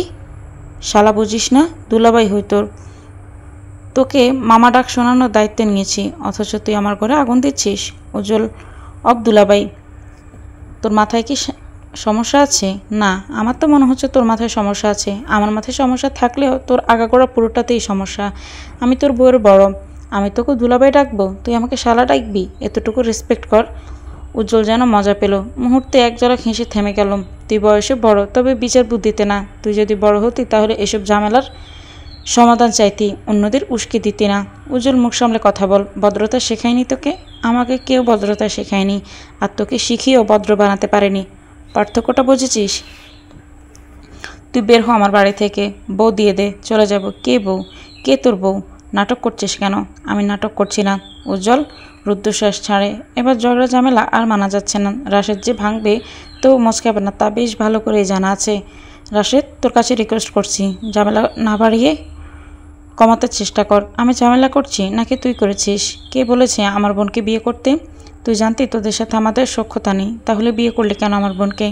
শালা, বুঝিস না? দুলাবাই হই তোর। তোকে মামা ডাক শোনানোর দায়িত্বে নিয়েছি, অথচ তুই আমার ঘরে আগুন দিচ্ছিস। উজ্জ্বল, অব দুলাবাই। তোর মাথায় কি সমস্যা আছে? না, আমার তো মনে হচ্ছে তোর মাথায় সমস্যা আছে। আমার মাথায় সমস্যা থাকলেও তোর আগাগোড়া পুরোটাতেই সমস্যা। আমি তোর বউয়ের বড়, আমি তোকে দুলাবাই ডাকবো, তুই আমাকে শালা ডাকবি? এতটুকু রেসপেক্ট কর। উজ্জ্বল যেন মজা পেল। মুহূর্তে একজোড়া হেসে থেমে গেল। তুই বয়সে বড়, তবে বিচার বুদ্ধিতে না। তুই যদি বড় হতি তাহলে এসব ঝামেলার সমাধান চাইতি, অন্যদের উস্কে দিতি না। উজ্জ্বল, মুখ সামলে কথা বল। ভদ্রতা শেখায়নি তোকে? আমাকে কেউ ভদ্রতা শেখায়নি, আর তোকে শিখিয়েও ভদ্র বানাতে পারেনি। পার্থক্যটা বুঝেছিস? তুই বের হ আমার বাড়ি থেকে। বউ দিয়ে দে, চলে যাব। কে বউ? কে তোর বউ? নাটক করছিস কেন? আমি নাটক করছি না। উজ্জ্বল রুদ্ধশ্বাস ছাড়ে। এবার ঝগড়া ঝামেলা আর মানা যাচ্ছে না। রাশেদ যে ভাঙবে তো মচকাবে না, তা বেশ ভালো করেই জানা আছে। রাশেদ, তোর কাছে রিকোয়েস্ট করছি, ঝামেলা না বাড়িয়ে কমাতে চেষ্টা কর। আমি ঝামেলা করছি নাকি তুই করেছিস? কে বলেছে আমার বোনকে বিয়ে করতে? তুই জানতি তোদের সাথে আমাদের সখ্যতা নেই, তাহলে বিয়ে করলি কেন আমার বোনকে?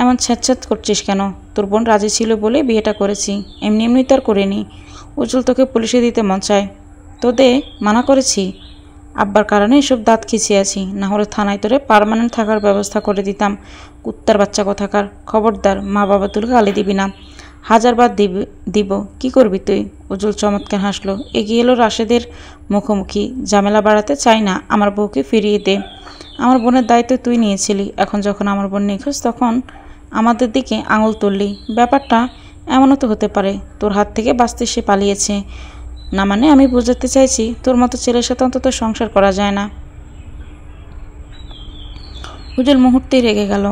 এমন ছ্যাঁচ্ছ্যাঁত করছিস কেন? তোর বোন রাজি ছিল বলে বিয়েটা করেছি, এমনি এমনি তো আর করিনি। উজ্জ্বল, তোকে পুলিশে দিতে মন চায়, তোদের মানা করেছি। আব্বার কারণে এসব দাঁত খিচিয়ে আছি, না হলে থানায় তোরে পার্মানেন্ট থাকার ব্যবস্থা করে দিতাম। কুত্তার বাচ্চা কোথাকার। খবরদার মা বাবা তুলে গালি দিবি না। 1000 বার দিব। কি করবি তুই? উজ্জ্বল চমৎকার হাসলো। এগিয়ে এলো রাশেদের মুখোমুখি। ঝামেলা বাড়াতে চাই না, আমার বউকে ফিরিয়ে দে। আমার বোনের দায়িত্ব তুই নিয়েছিলি, এখন যখন আমার বোন নিখোঁজ তখন আমাদের দিকে আঙুল তুললি। ব্যাপারটা এমনও তো হতে পারে তোর হাত থেকে বাঁচতে সে পালিয়েছে। না মানে আমি বোঝাতে চাইছি, তোর মতো ছেলের সাথে অন্তত সংসার করা যায় না। উজ্জ্বল মুহূর্তেই রেগে গেল।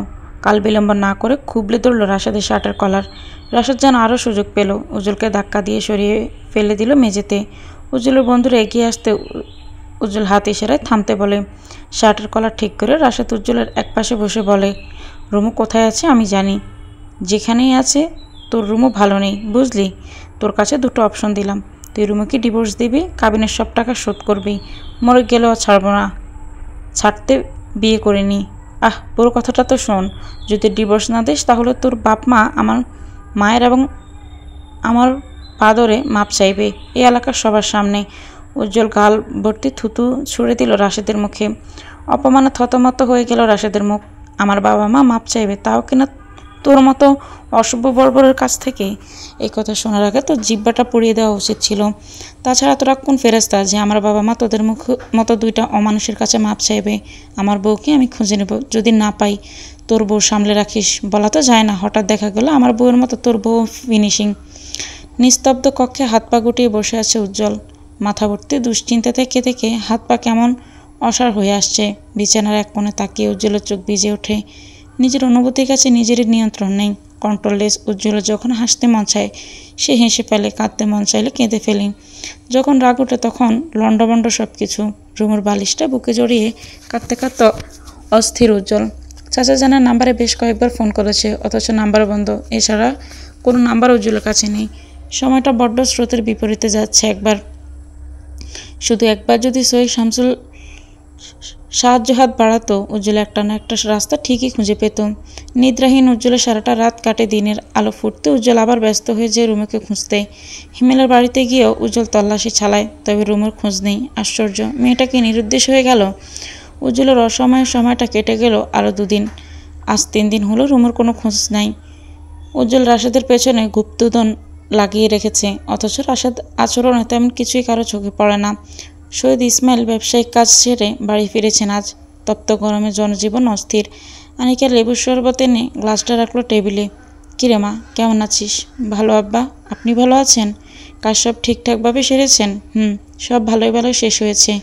কাল বিলম্ব না করে খুবলে ধরল রাশেদের শার্টের কলার। রাশেদ যেন আরও সুযোগ পেল। উজ্জ্বলকে ধাক্কা দিয়ে সরিয়ে ফেলে দিল মেঝেতে। উজ্জ্বলের বন্ধুরা এগিয়ে আসতে উজ্জ্বল হাত ইশারায় থামতে বলে। শার্টের কলার ঠিক করে রাশেদ উজ্জ্বলের একপাশে বসে বলে, রুমু কোথায় আছে আমি জানি। যেখানেই আছে তোর রুমু ভালো নেই, বুঝলি? তোর কাছে দুটো অপশন দিলাম, তুই রুমুকে ডিভোর্স দিবি, কাবিনের সব টাকা শোধ করবি, মরে গেলেও ছাড়বো না। ছাড়তে বিয়ে করিনি। পুরো কথাটা তো শোন। যদি ডিভোর্স না দিস তাহলে তোর বাপ মা আমার মায়ের এবং আমার পা ধরে মাপ চাইবে এই এলাকার সবার সামনে। উজ্জ্বল গাল ভর্তি থুতু ছুঁড়ে দিল রাশেদের মুখে। অপমানে থতমত হয়ে গেল রাশেদের মুখ। আমার বাবা মা মাপ চাইবে, তাও কিনা তোর মতো অশুভ বর্বরের কাছ থেকে? এই কথা শোনার আগে তোর জিহ্বাটা পুড়িয়ে দেওয়া উচিত ছিল। তাছাড়া তোরা কোন ফেরেস্তা যে আমার বাবা মা তোদের মুখ মতো দুইটা অমানুষের কাছে মাপ চাইবে? আমার বউকে আমি খুঁজে নেব, যদি না পাই তোর বউ সামলে রাখিস। বলা তো যায় না, হঠাৎ দেখা গেল আমার বউয়ের মতো তোর বউ ফিনিশিং। নিস্তব্ধ কক্ষে হাত পা গুটিয়ে বসে আছে উজ্জ্বল। মাথা ভর্তি দুশ্চিন্তা থেকে থেকে হাত পা কেমন অসাড় হয়ে আসছে। বিছানার এক কোণে তাকিয়ে উজ্জ্বলের চোখ ভিজে ওঠে। নিজের অনুভূতির কাছে নিজেরই নিয়ন্ত্রণ নেই। কন্ট্রোললেস। উজ্জ্বল যখন হাসতে মন চায় সে হেসে ফেলে, কাঁদতে মন চাইলে কেঁদে ফেলে। যখন রাগ ওঠে তখন লণ্ডভণ্ড সব কিছু। রুমুর বালিশটা বুকে জড়িয়ে কাঁদতে কাঁদতে অস্থির উজ্জ্বল। চাচা জানার নাম্বারে বেশ কয়েকবার ফোন করেছে, অথচ নাম্বার বন্ধ। এছাড়া কোনো নাম্বার উজ্জ্বলের কাছে নেই। সময়টা বড্ড স্রোতের বিপরীতে যাচ্ছে। শুধু একবার যদি সৈয়দ শামসুল সাহায্য হাত বাড়াতো, উজ্জ্বল একটা না একটা রাস্তা ঠিকই খুঁজে পেত। নিদ্রাহীন উজ্জ্বলের সারাটা রাত কাটে। দিনের আলো ফুটতে উজ্জ্বল আবার ব্যস্ত হয়ে যায় রুমুকে খুঁজতে। হিমেলের বাড়িতে গিয়েও উজ্জ্বল তল্লাশি চালায়, তবে রুমুর খোঁজ নেই। আশ্চর্য, মেয়েটা কি নিরুদ্দেশ হয়ে গেল? উজ্জ্বলের অসময়ের সময়টা কেটে গেল আরও 2 দিন। আজ 3 দিন হলো রুমুর কোনো খোঁজ নাই। উজ্জ্বল রাশেদের পেছনে গুপ্তধন লাগিয়ে রেখেছে, অথচ রাশেদ আচরণে তেমন কিছুই কারো চোখে পড়ে না। সৈয়দ ইসমাইল ব্যবসায়িক কাজ সেরে বাড়ি ফিরেছেন আজ। তপ্ত গরমে জনজীবন অস্থির। আনিকা লেবুর শরবত এনে গ্লাসটা রাখলো টেবিলে। কিরে মা, কেমন আছিস? ভালো আব্বা, আপনি ভালো আছেন? কাজ সব ঠিকঠাকভাবে সেরেছেন? সব ভালোই ভালোই শেষ হয়েছে।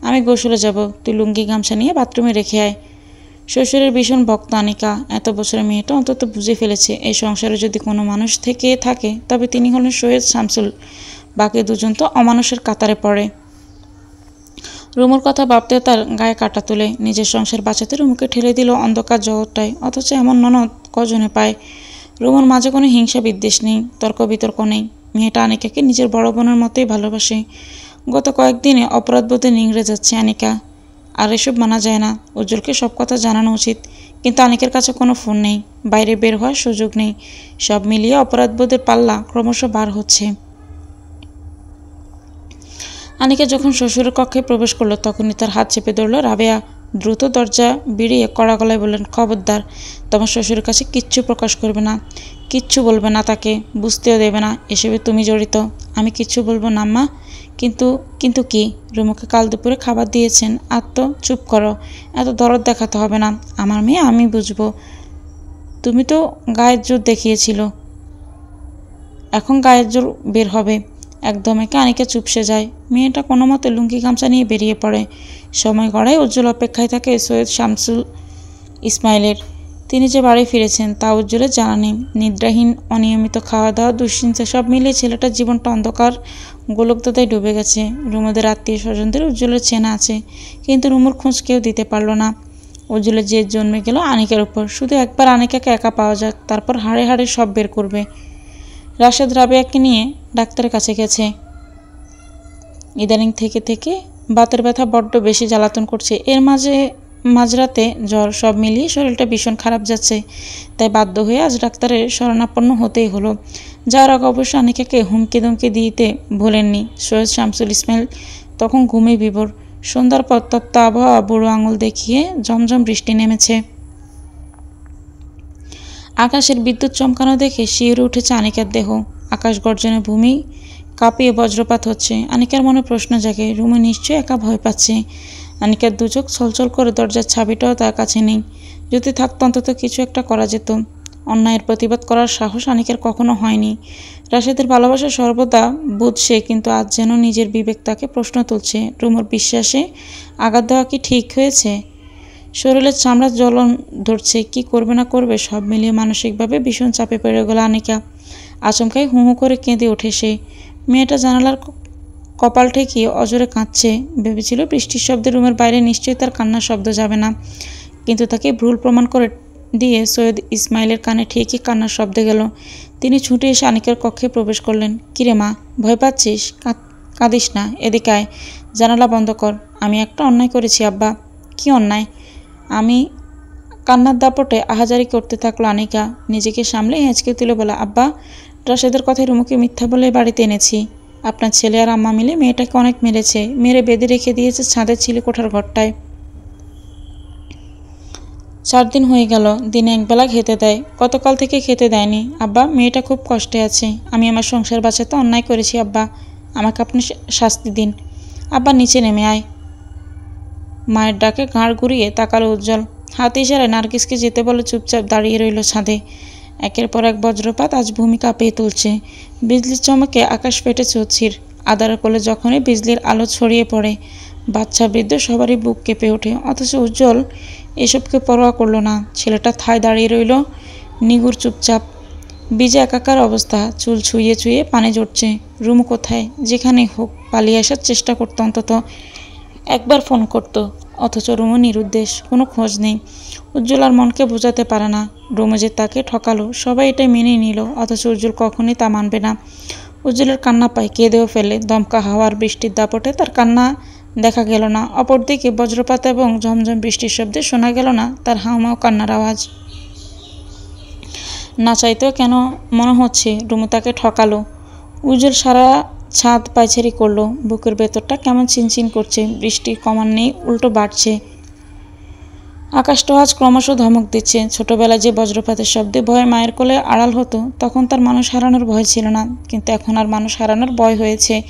আমি গোসলে যাব, তুই লুঙ্গি গামছা নিয়ে বাথরুমে রেখে আয়। শ্বশুরের ভীষণ ভক্ত আনিকা। এত বছরের মেয়েটা অন্তত বুঝে ফেলেছে এই সংসারে যদি কোনো মানুষ থেকে থাকে তবে তিনি হলেন সৈয়দ শামসুল। বাকি দুজন তো অমানুষের কাতারে পড়ে। রুমুর কথা ভাবতে তার গায়ে কাটা তোলে। নিজের সংসার বাঁচাতে রুমুকে ঠেলে দিল অন্ধকার জগৎটায়, অথচ এমন ননদ কজনে পায়। রুমুর মাঝে কোনো হিংসা বিদ্বেষ নেই, তর্ক বিতর্ক নেই। মেয়েটা আনিকাকে নিজের বড় বোনের মতোই ভালোবাসে। গত কয়েকদিনে অপরাধবোধে নিংড়ে যাচ্ছে আনিকা। আর এসব মানা যায় না। উজ্জ্বলকে সব কথা জানানো উচিত, কিন্তু আনিকের কাছে কোনো ফোন নেই, বাইরে বের হওয়ার সুযোগ নেই। সব মিলিয়ে অপরাধবোধের পাল্লা ক্রমশ বার হচ্ছে। আনিকা যখন শ্বশুরের কক্ষে প্রবেশ করলো তখনই তার হাত চেপে ধরল রাবেয়া। দ্রুত দরজা বেরিয়ে কড়া গলায় বললেন, খবরদার, তোমার শ্বশুরের কাছে কিচ্ছু প্রকাশ করবে না, কিচ্ছু বলবে না, তাকে বুঝতেও দেবে না এসবে তুমি জড়িত। আমি কিচ্ছু বলবো না আম্মা। কিন্তু কি? রুমুকে কাল দুপুরে খাবার দিয়েছেন। আর তো চুপ করো, এত দরদ দেখাতে হবে না। আমার মেয়ে আমি বুঝবো। তুমি তো গায়ের জোর দেখিয়েছিল, এখন গায়ের জোর বের হবে। একদম একে আনিকা চুপসে যায়। মেয়েটা কোনো মতে লুঙ্গি গামছা নিয়ে বেরিয়ে পড়ে। সময় গড়ায় উজ্জ্বল অপেক্ষায় থাকে সৈয়দ শামসুল ইসমাইলের। তিনি যে বাড়ি ফিরেছেন তা উজ্জ্বলের জানা নেই। নিদ্রাহীন, অনিয়মিত খাওয়া দাওয়া, দুশ্চিন্তা সব মিলিয়ে ছেলেটার জীবনটা অন্ধকার গোলকদাতায় ডুবে গেছে। রুমুদের আত্মীয় স্বজনদের উজ্জ্বলের চেনা আছে, কিন্তু রুমুর খোঁজ কেউ দিতে পারল না। উজ্জ্বলের জেদ জন্মে গেল আনিকার উপর। শুধু একবার আনিকাকে একা পাওয়া যাক, তারপর হাড়ে হাড়ে সব বের করবে। রাশেদ রাবেয়াকে নিয়ে ডাক্তারের কাছে গেছে। ইদানিং থেকে বাতের ব্যথা বড্ড বেশি জ্বালাতন করছে। এর মাঝরাতে জ্বর, সব মিলিয়ে শরীরটা ভীষণ খারাপ যাচ্ছে। তাই বাধ্য হয়ে আজ ডাক্তারের শরণাপন্ন হতেই হলো। যাওয়ার আগে অবশ্য আনিকাকে হুমকি ধমকি দিতে ভোলেননি সৈয়দ শামসুল ইসমাইল। তখন ঘুমে বিভোর। সন্ধ্যার পর তপ্ত আবহাওয়া বুড়ো আঙুল দেখিয়ে ঝমঝম বৃষ্টি নেমেছে। আকাশের বিদ্যুৎ চমকানো দেখে শিউরে উঠেছে আনিকার দেহ। আকাশ গর্জনে ভূমি কাঁপিয়ে বজ্রপাত হচ্ছে। আনিকার মনে প্রশ্ন জাগে, রুমু নিশ্চয়ই একা ভয় পাচ্ছে। আনিকার দুচোখ ছলছল করে, দরজার চাবিটাও তার কাছে নেই। যদি থাকতো অন্তত কিছু একটা করা যেত। অন্যায়ের প্রতিবাদ করার সাহস আনিকার কখনো হয়নি। রাশেদের ভালোবাসা সর্বদা বুঝছে, কিন্তু আজ যেন নিজের বিবেক তাকে প্রশ্ন তুলছে। রুমুর বিশ্বাসে আঘাত দেওয়া কি ঠিক হয়েছে? শরীরের চামড়া জ্বলন ধরছে। কি করবে না করবে সব মিলিয়ে মানসিকভাবে ভীষণ চাপে পড়ে গেল আনিকা। আচমকাই হু হু করে কেঁদে ওঠে সে। মেয়েটা জানালার কপাল ঠেকিয়ে অজরে কাঁদছে। ভেবেছিল বৃষ্টির শব্দে রুমের বাইরে নিশ্চয়ই তার কান্নার শব্দ যাবে না, কিন্তু তাকে ভুল প্রমাণ করে দিয়ে সৈয়দ ইসমাইলের কানে ঠিকই কান্নার শব্দ গেল। তিনি ছুটে এসে আনিকার কক্ষে প্রবেশ করলেন। কিরে মা, ভয় পাচ্ছিস? কাঁদিস না, এদিকে আয়, জানালা বন্ধ কর। আমি একটা অন্যায় করেছি আব্বা। কি অন্যায়? আমি কান্নার দাপটে আহাজারি করতে থাকলো আনিকা। নিজেকে সামলে হেঁচকে তুলে বলা, আব্বা, রাশেদের কথায় রুমুকে মিথ্যা বলে বাড়িতে এনেছি। আপনার ছেলে আর আম্মা মিলে মেয়েটাকে অনেক মেরেছে, মেরে বেঁধে রেখে দিয়েছে ছাদের চিলেকোঠার ঘরটায়। 4 দিন হয়ে গেল, দিনে একবেলা খেতে দেয়। গতকাল থেকে খেতে দেয়নি। আব্বা, মেয়েটা খুব কষ্টে আছে। আমি আমার সংসার বাঁচাতে অন্যায় করেছি আব্বা, আমাকে আপনি শাস্তি দিন। আব্বা, নিচে নেমে আয়। মায়ের ডাকে ঘাড় ঘুরিয়ে তাকালো উজ্জ্বল। হাত ইশারায় নার্গিসকে যেতে বলে চুপচাপ দাঁড়িয়ে রইল ছাদে। একের পর এক বজ্রপাত আজ ভূমি কাঁপিয়ে তুলছে। বিজলির চমকে আকাশ ফেটেছে অস্থির। আধার কোলে যখনই বিজলির আলো ছড়িয়ে পড়ে, বাচ্চা বৃদ্ধ সবারই বুক কেঁপে ওঠে। অথচ উজ্জ্বল এসবকে পরোয়া করল না। ছেলেটা ঠায় দাঁড়িয়ে রইল। নিগুড় চুপচাপ, ভিজে একাকার অবস্থা, চুল ছুঁয়ে ছুঁয়ে পানি জড়ছে। রুমু কোথায়? যেখানেই হোক পালিয়ে আসার চেষ্টা করতো, অন্তত একবার ফোন করত। অথচ রুমু নিরুদ্দেশ, কোনো খোঁজ নেই। উজ্জ্বল আর মনকে বোঝাতে পারে না রুমু যে তাকে ঠকালো। সবাই এটা মেনে নিল, অথচ উজ্জ্বল কখনোই তা মানবে না। উজ্জ্বলের কান্না পায়, কেঁদেও ফেলে। দমকা হাওয়ার বৃষ্টির দাপটে তার কান্না দেখা গেল না। অপরদিকে বজ্রপাত এবং ঝমঝম বৃষ্টির শব্দে শোনা গেল না তার হাউমাউ কান্নার আওয়াজ। না চাইতেও কেন মনে হচ্ছে রুমু তাকে ঠকালো। উজ্জ্বল সারা ছাদ পায়চারি করলো। বুকের ভেতরটা কেমন চিনচিন করছে। বৃষ্টি কমার নেই, উল্টো বাড়ছে। আকাশটা আজ ক্রমশ ধমক দিচ্ছে। ছোটবেলায় যে বজ্রপাতের শব্দে ভয়ে মায়ের কোলে আড়াল হতো, তখন তার মানুষ হারানোর ভয় ছিল না, কিন্তু এখন আর মানুষ হারানোর ভয় হয়েছে।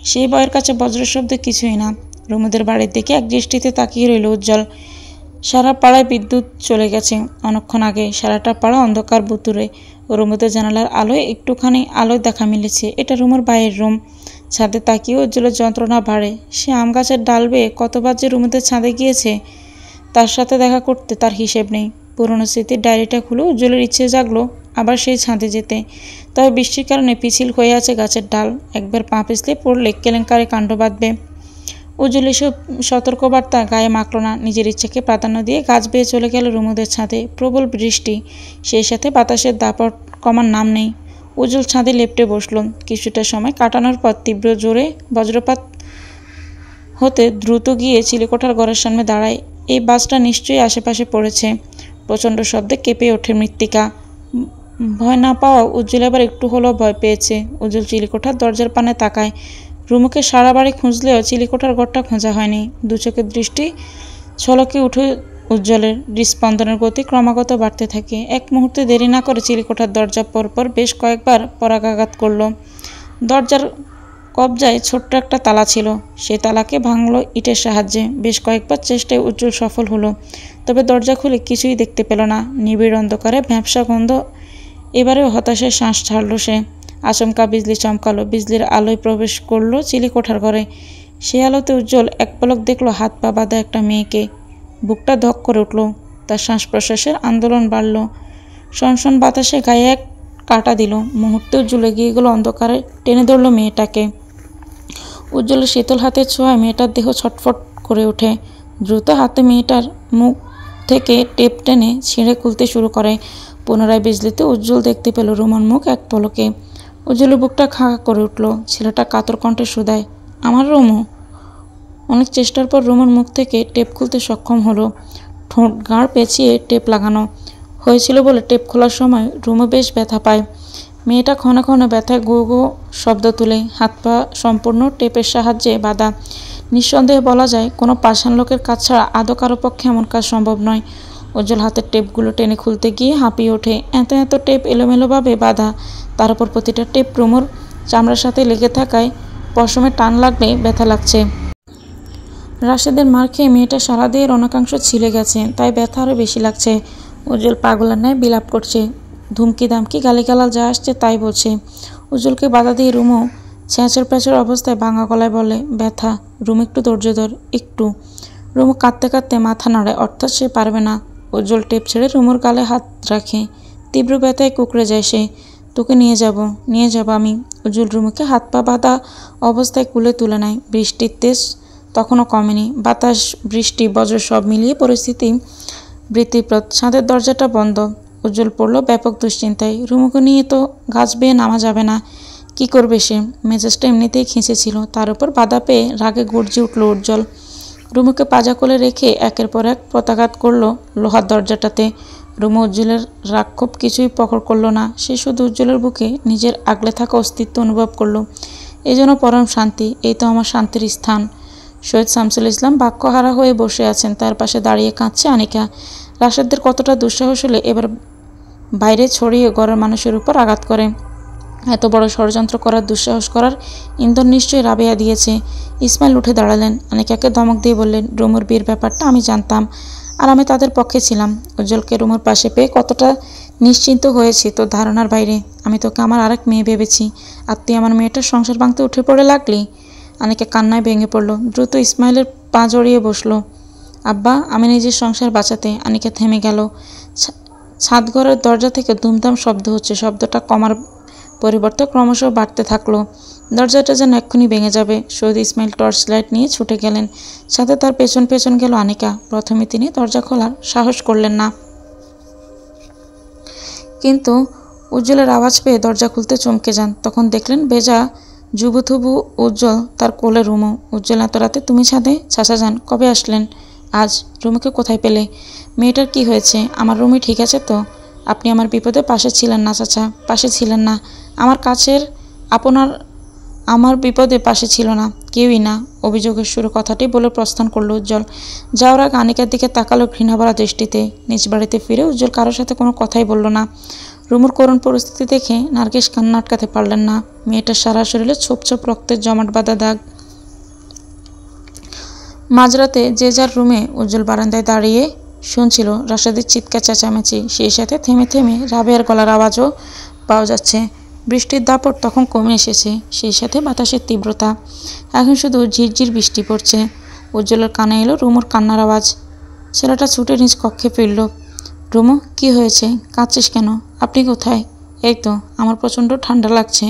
সেই ভয়ের কাছে বজ্রের শব্দ কিছুই না। রুমুদের বাড়ির দিকে এক দৃষ্টিতে তাকিয়ে রইল উজ্জ্বল। সারা পাড়ায় বিদ্যুৎ চলে গেছে অনেকক্ষণ আগে। সারাটা পাড়া অন্ধকার ভুতুড়ে। রুমুদের জানালার আলোয় একটুখানি আলোয় দেখা মিলেছে। এটা রুমুর বাইরের রুম। ছাদে তাকিয়ে উজ্জ্বলের যন্ত্রণা বাড়ে। সে আম গাছের ডাল বেয়ে কতবার যে রুমুদের ছাদে গিয়েছে, তার সাথে দেখা করতে তার হিসেব নেই। পুরনো স্মৃতির ডায়েরিটা খুলে উজ্জ্বলের ইচ্ছে জাগলো আবার সেই ছাদে যেতে। তবে বৃষ্টির কারণে পিছিল হয়ে আছে গাছের ডাল। একবার পা পিছলে পড়লে কেলেঙ্কারি কাণ্ড বাঁধবে। উজ্জ্বল এসব সতর্কবার্তা গায়ে মাখল না। নিজের ইচ্ছাকে প্রাধান্য দিয়ে গাছ বেয়ে চলে গেল রুমুদের ছাদে। প্রবল বৃষ্টি, সেই সাথে বাতাসের দাপট কমার নাম নেই। উজ্জ্বল ছাদে লেপ্টে বসল। কিছুটা সময় কাটানোর পর তীব্র জোরে বজ্রপাত হতে দ্রুত গিয়ে চিলেকোঠার ঘরের সামনে দাঁড়ায়। এই বাসটা নিশ্চয়ই আশেপাশে পড়েছে। প্রচণ্ড শব্দে কেঁপে ওঠে মৃত্তিকা। ভয় না পাওয়া উজ্জ্বল এবার একটু হলেও ভয় পেয়েছে। উজ্জ্বল চিলেকোঠার দরজার পানে তাকায়। রুমুকে সারা বাড়ি খুঁজলেও চিলেকোঠার ঘরটা খোঁজা হয়নি। দু চোখের দৃষ্টি ছলকে উঠে উজ্জ্বলের। হৃদস্পন্দনের গতি ক্রমাগত বাড়তে থাকে। এক মুহূর্তে দেরি না করে চিলেকোঠার দরজা পরপর বেশ কয়েকবার পরাঘাত করল। দরজার কবজায় ছোট্ট একটা তালা ছিল। সেই তালাকে ভাঙল ইটের সাহায্যে। বেশ কয়েকবার চেষ্টায় উজ্জ্বল সফল হলো, তবে দরজা খুলে কিছুই দেখতে পেল না। নিবিড় অন্ধকারে ভ্যাপসা গন্ধ। এবারেও হতাশায় শ্বাস ছাড়ল সে। আচমকা বিজলি চমকালো। বিজলির আলোয় প্রবেশ করলো চিলেকোঠার ঘরে। সে আলোতে উজ্জ্বল এক পলক দেখলো হাত পা বাঁধা একটা মেয়েকে। বুকটা ধক করে উঠল। তার শ্বাস প্রশ্বাসের আন্দোলন বাড়ল। সনসন বাতাসে গায়ে এক কাটা দিল। মুহূর্তে উজ্জ্বল এগিয়ে গেল অন্ধকারে, টেনে ধরল মেয়েটাকে। উজ্জ্বলের শীতল হাতের ছোঁয়ায় মেয়েটার দেহ ছটফট করে ওঠে। দ্রুত হাতে মেয়েটার মুখ থেকে টেপ টেনে ছিঁড়ে খুলতে শুরু করে। পুনরায় বিজলিতে উজ্জ্বল দেখতে পেল রুমার মুখ এক পলকে। উজ্জ্বলের বুকটা খা করে উঠল। ছেলেটা কাতর কণ্ঠে শুধায়, আমার রুমু? অনেক চেষ্টার পর রুমার মুখ থেকে টেপ খুলতে সক্ষম হলো। ঠোঁট গাঁড় পেঁচিয়ে টেপ লাগানো হয়েছিল বলে টেপ খোলার সময় রুমু বেশ ব্যথা পায়। মেয়েটা ক্ষণে ক্ষণে ব্যথায় গো গো শব্দ তুলে। হাত পা সম্পূর্ণ টেপের সাহায্যে বাঁধা। নিঃসন্দেহে বলা যায় কোনো পাষাণ লোকের কাজ ছাড়া আদৌ কারো পক্ষে এমন কাজ সম্ভব নয়। উজ্জ্বল হাতের টেপগুলো টেনে খুলতে গিয়ে হাঁপিয়ে ওঠে। এত এত টেপ এলোমেলোভাবে বাঁধা, তার উপর প্রতিটা টেপ রুমুর চামড়ার সাথে লেগে থাকায় পশমে টান লাগলে ব্যথা লাগছে। রাশেদের মার খেয়ে মেয়েটা সারা দেহের অনেকাংশ ছিলে গেছে, তাই ব্যথা আরও বেশি লাগছে। উজ্জ্বল পাগলের ন্যায় বিলাপ করছে। ধুমকি দামকি গালিগালাজ যা আসছে তাই বলছে। উজ্জ্বলকে বাধা দিয়ে রুমু ছেঁচড় প্যাঁচড় অবস্থায় ভাঙা গলায় বলে, ব্যথা। রুমু একটু ধৈর্য ধর, একটু। রুমু কাঁদতে কাঁদতে মাথা নাড়ে, অর্থাৎ সে পারবে না। উজ্জ্বল টেপ ছেড়ে রুমুর গালে হাত রাখে। তীব্র ব্যথায় কুঁকড়ে যায় সে। তোকে নিয়ে যাব আমি। উজ্জ্বল রুমুকে হাত পা বাঁধা অবস্থায় কুলে তুলে নেয়। বৃষ্টির তেজ তখনও কমেনি। বাতাস, বৃষ্টি, বজ্র সব মিলিয়ে পরিস্থিতি বৃত্তিপ্রদ। ছাদের দরজাটা বন্ধ। উজ্জ্বল পড়ল ব্যাপক দুশ্চিন্তায়। রুমুকে নিয়ে তো গাছ বেয়ে নামা যাবে না। কি করবে সে? মেজাজটা এমনিতেই খিঁচেছিল, তার উপর বাধা পেয়ে রাগে গর্জে উঠল উজ্জ্বল। রুমুকে পাজা কোলে রেখে একের পর এক প্রত্যাঘাত করল লোহার দরজাটাতে। রুমু উজ্জ্বলের রাক্ষোভ কিছুই প্রখর করল না। সে শুধু উজ্জ্বলের বুকে নিজের আগলে থাকা অস্তিত্ব অনুভব করল। এই জন্য পরম শান্তি। এই তো আমার শান্তির স্থান। শহীদ শামসুল ইসলাম বাক্যহারা হয়ে বসে আছেন। তার পাশে দাঁড়িয়ে কাঁদছে আনিকা। রাশেদদের কতটা দুঃসাহস হলে এবার বাইরে ছড়িয়ে ঘরের মানুষের উপর আঘাত করে। এত বড় ষড়যন্ত্র করার দুঃসাহস করার ইন্ধন নিশ্চয়ই রাবেয়া দিয়েছে। ইসমাইল উঠে দাঁড়ালেন। আনিকাকে ধমক দিয়ে বললেন, রুমুর বিয়ের ব্যাপারটা আমি জানতাম, আর আমি তাদের পক্ষে ছিলাম। উজ্জ্বলকে রুমুর পাশে পেয়ে কতটা নিশ্চিন্ত হয়েছি তোর ধারণার বাইরে। আমি তোকে আমার আরেক মেয়ে ভেবেছি, আর তুই আমার মেয়েটার সংসার ভাঙতে উঠে পড়ে লাগলি। আনিকা কান্নায় ভেঙে পড়ল। দ্রুত ইসমাইলের পা জড়িয়ে বসল। আব্বা, আমি নিজের সংসার বাঁচাতে। আনিকা থেমে গেল। ছাদ ঘরের দরজা থেকে দুমদাম শব্দ হচ্ছে। শব্দটা কমার পরিবর্তে ক্রমশ বাড়তে থাকলো। দরজাটা যেন এক্ষুনি ভেঙে যাবে। শহীদ ইসমাইল টর্চ লাইট নিয়ে ছুটে গেলেন। সাথে তার পেছন পেছন গেল আনিকা। প্রথমে তিনি দরজা খোলার সাহস করলেন না, কিন্তু উজ্জ্বলের আওয়াজ পেয়ে দরজা খুলতে চমকে যান। তখন দেখলেন ভেজা যুবথুবু উজ্জ্বল, তার কোলে রুমু। উজ্জ্বল, এত রাতে তুমি ছাদে? চাচা যান, কবে আসলেন? আজ। রুমুকে কোথায় পেলে? মেয়েটার কি হয়েছে? আমার রুমি ঠিক আছে তো? আপনি আমার বিপদে পাশে ছিলেন না চাচা, পাশে ছিলেন না। আমার কাছের আপনার আমার বিপদে পাশে ছিল না, কেউই না। অভিযোগের শুরু কথাটি বলে প্রস্থান করল উজ্জ্বল। যাওয়ার আগে আনিকার দিকে তাকালো ঘৃণাভরা দৃষ্টিতে। নিজ বাড়িতে ফিরে উজ্জ্বল কারোর সাথে কোনো কথাই বলল না। রুমুর করুণ পরিস্থিতি দেখে নার্গিস কান্না আটকাতে পারলেন না। মেয়েটার সারা শরীরে ছোপ ছোপ রক্তের জমাট বাঁধা দাগ। মাঝরাতে যে যার রুমে উজ্জ্বল বারান্দায় দাঁড়িয়ে শুনছিল রাশেদের চিৎকার চেঁচামেচি। সেই সাথে থেমে থেমে রাবেয়ার গলার আওয়াজও পাওয়া যাচ্ছে। বৃষ্টির দাপট তখন কমে এসেছে, সেই সাথে বাতাসের তীব্রতা। এখন শুধু ঝিরঝির বৃষ্টি পড়ছে। উজ্জ্বলের কানে এলো রুমুর কান্নার আওয়াজ। ছেলেটা ছুটে নিজ কক্ষে ফিরল। রুমু, কি হয়েছে? কাঁদছিস কেন? আপনি কোথায়? এই তো, আমার প্রচণ্ড ঠান্ডা লাগছে।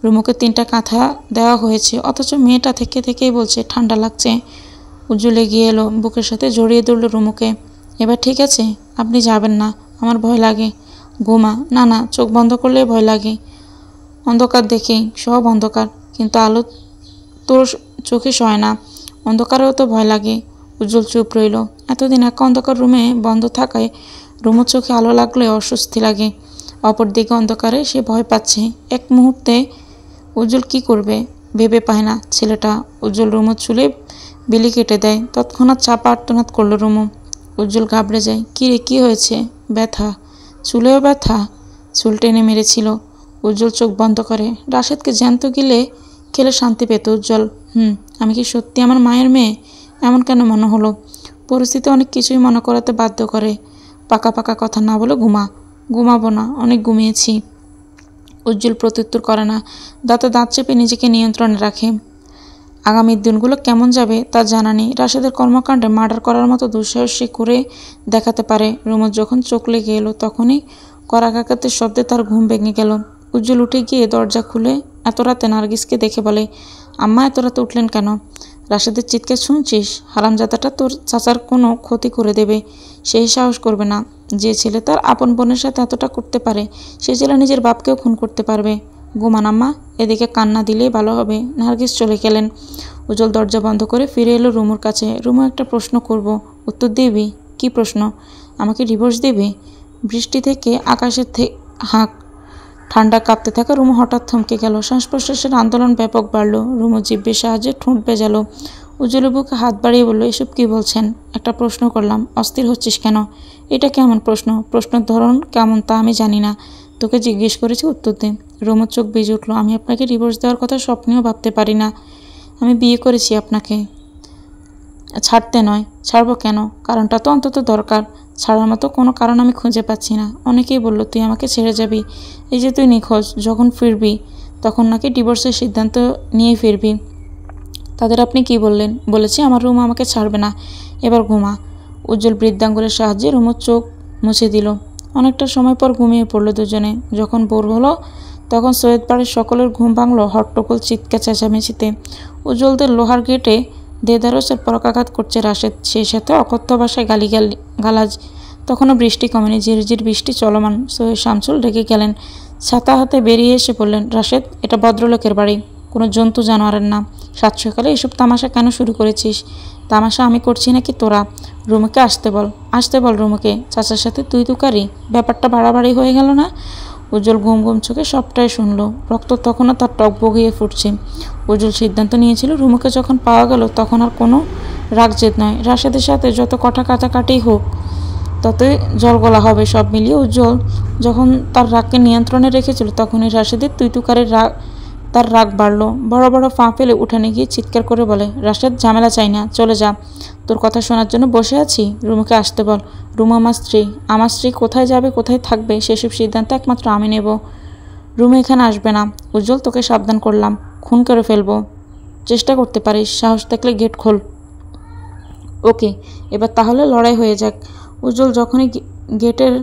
রুমুকে 3টা কাঁথা দেওয়া হয়েছে, অথচ মেয়েটা থেকে থেকেই বলছে ঠান্ডা লাগছে। উজ্জ্বল এগিয়ে এলো, বুকের সাথে জড়িয়ে ধরল রুমুকে। এবার ঠিক আছে? আপনি যাবেন না, আমার ভয় লাগে। ঘুমা। না না, চোখ বন্ধ করলে ভয় লাগে। অন্ধকার দেখেই, সব অন্ধকার, কিন্তু আলো তোর চোখে সয় না। অন্ধকারেও তো ভয় লাগে। উজ্জ্বল চুপ রইল। এতদিন এক অন্ধকার রুমে বন্ধ থাকায় রুমুর চোখে আলো লাগলে অস্বস্তি লাগে। অপরদিকে অন্ধকারে সে ভয় পাচ্ছে। এক মুহূর্তে উজ্জ্বল কি করবে ভেবে পায় না। ছেলেটা। উজ্জ্বল রুমুর চুলে বিলি কেটে দেয়। তৎক্ষণাৎ চাপা আর্তনাদ করল রুমু। উজ্জ্বল ঘাবড়ে যায়। কী রে, কী হয়েছে? ব্যথা? চুলেও ব্যথা? চুল টেনে মেরেছিল। উজ্জ্বল চোখ বন্ধ করে। রাশেদকে জ্যান্ত গিলে খেলে শান্তি পেত উজ্জ্বল। আমি কি সত্যি আমার মায়ের মেয়ে? এমন কেন মনে হলো? পরিস্থিতি অনেক কিছুই মনে করাতে বাধ্য করে। পাকা পাকা কথা না বলে ঘুমা। ঘুমাবো না, অনেক ঘুমিয়েছি। উজ্জ্বল প্রত্যুত্তর করে না। দাঁতে দাঁত চেপে নিজেকে নিয়ন্ত্রণে রাখে। আগামীর দিনগুলো কেমন যাবে তার জানা নেই। রাশেদের কর্মকাণ্ডে মার্ডার করার মতো দুঃসাহস সে করে দেখাতে পারে। রুমুর যখন চোখ লেগে এলো তখনই করাঘাতের শব্দে তার ঘুম ভেঙে গেল। উজ্জ্বল উঠে গিয়ে দরজা খুলে এত রাতে নার্গিসকে দেখে বলে, আম্মা এত রাতে উঠলেন কেন? রাশেদের চিৎকার শুনছিস? হারামজাদাটা তোর চাচার কোনো ক্ষতি করে দেবে। সেই সাহস করবে না। যে ছেলে তার আপন বোনের সাথে এতটা করতে পারে, সে ছেলে নিজের বাপকেও খুন করতে পারবে। ঘুমান আম্মা, এদিকে কান্না দিলেই ভালো হবে। নার্গিস চলে গেলেন। উজ্জ্বল দরজা বন্ধ করে ফিরে এলো রুমুর কাছে। রুমু, একটা প্রশ্ন করব, উত্তর দিবি? কি প্রশ্ন? আমাকে ডিভোর্স দিবি? বৃষ্টি থেকে আকাশের হাঁক ঠান্ডা কাঁপতে থাকা রুমু হঠাৎ থমকে গেল। শ্বাস প্রশ্বাসের আন্দোলন ব্যাপক বাড়ল। রুমু জিভ্যের সাহায্যে ঠোঁট ভেজালো। উজ্জ্বলের বুকে হাত বাড়িয়ে বলল, এসব কি বলছেন? একটা প্রশ্ন করলাম, অস্থির হচ্ছিস কেন? এটা কেমন প্রশ্ন? প্রশ্নের ধরন কেমন তা আমি জানি না। তোকে জিজ্ঞেস করেছি, উত্তর দে। রুমুর চোখ বেজে উঠল। আমি আপনাকে ডিভোর্স দেওয়ার কথা স্বপ্নেও ভাবতে পারি না। আমি বিয়ে করেছি আপনাকে, ছাড়তে নয়। ছাড়বো কেন? কারণটা তো অন্তত দরকার। ছাড়ার মতো কোনো কারণ আমি খুঁজে পাচ্ছি না। অনেকেই বলল তুই আমাকে ছেড়ে যাবি। এই যে তুই নিখোঁজ, যখন ফিরবি তখন নাকি ডিভোর্সের সিদ্ধান্ত নিয়ে ফিরবি। তাদের আপনি কি বললেন? বলেছি আমার রুমু আমাকে ছাড়বে না। এবার ঘুমা। উজ্জ্বল বৃদ্ধাঙ্গুলের সাহায্যে রুমুর চোখ মুছে দিল। অনেকটা সময় পর ঘুমিয়ে পড়ল দুজনে। যখন ভোর হলো তখন সৈয়দ বাড়ির সকলের ঘুম ভাঙল হট্টগোল চিৎকার চেঁচামেচিতে। উজ্জ্বলদের লোহার গেটে দেদারসের পরাঘাত করছে রাশেদ, সেই সাথে অকথ্য ভাষায় গালাজ। তখনও বৃষ্টি কমেনি, ঝিরঝির বৃষ্টি চলমান। সৈয়দ শামসুল রেগে গেলেন। ছাতা হাতে বেরিয়ে এসে বললেন, রাশেদ, এটা ভদ্রলোকের বাড়ি, কোনো জন্তু জানোয়ারের না। সাত সকালে এসব তামাশা কেন শুরু করেছিস? তামাশা আমি করছি নাকি তোরা? রুমুকে আসতে বল, আসতে বল রুমুকে। চাচার সাথে তুই তুকারি, ব্যাপারটা বাড়াবাড়ি হয়ে গেল না? উজ্জ্বল ঘুম ঘুম চোখে সবটাই শুনল। রক্ত তখনও তার টক বগিয়ে ফুটছে। উজ্জ্বল সিদ্ধান্ত নিয়েছিল রুমুকে যখন পাওয়া গেল তখন আর কোনো রাগ জেদ নয়। রাশেদের সাথে যত কথা কাটাকাটি হোক ততই জলগলা হবে। সব মিলিয়ে উজ্জ্বল যখন তার রাগকে নিয়ন্ত্রণে রেখেছিল তখনই রাশেদের তুইতুকারের তার রাগ বাড়ল। বড় বড় ফাঁ ফেলে উঠানে গিয়ে চিৎকার করে বলে, রাশেদ, ঝামেলা চাই না, চলে যা। তোর কথা শোনার জন্য বসে আছি। রুমুকে আসতে বল। রুমু আমার স্ত্রী। আমার স্ত্রী কোথায় যাবে কোথায় থাকবে সেসব সিদ্ধান্ত একমাত্র আমি নেব। রুমু এখানে আসবে না। উজ্জ্বল, তোকে সাবধান করলাম, খুন করে ফেলবো। চেষ্টা করতে পারিস, সাহস থাকলে গেট খোল। ওকে, এবার তাহলে লড়াই হয়ে যাক। উজ্জ্বল যখনই গেটের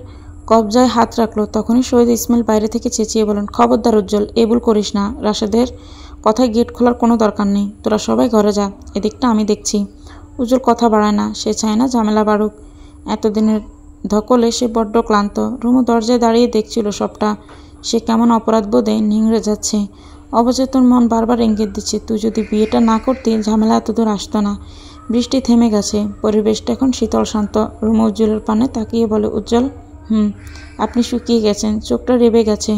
কবজায় হাত রাখলো। তখনই শহীদ ইসমাইল বাইরে থেকে চেঁচিয়ে বলেন, খবরদার উজ্জ্বল, এ ভুল করিস না। রাশেদের কথায় গেট খোলার কোনো দরকার নেই। তোরা সবাই ঘরে যা, এদিকটা আমি দেখছি। উজ্জ্বল কথা বাড়ায় না, সে চায় না ঝামেলা বাড়ুক। এতদিনের ধকলে সে বড্ড ক্লান্ত। রুমু দরজায় দাঁড়িয়ে দেখছিল সবটা। সে কেমন অপরাধ বোধে নিংড়ে যাচ্ছে। অবচেতন মন বারবার ইঙ্গিত দিচ্ছে, তুই যদি বিয়েটা না করতি ঝামেলা এতদূর আসতো না। বৃষ্টি থেমে গেছে, পরিবেশটা এখন শীতল শান্ত। রুমু উজ্জ্বলের পানে তাকিয়ে বলে, উজ্জ্বল, আপনি শুকিয়ে গেছেন, চোখটা রেবে গেছে।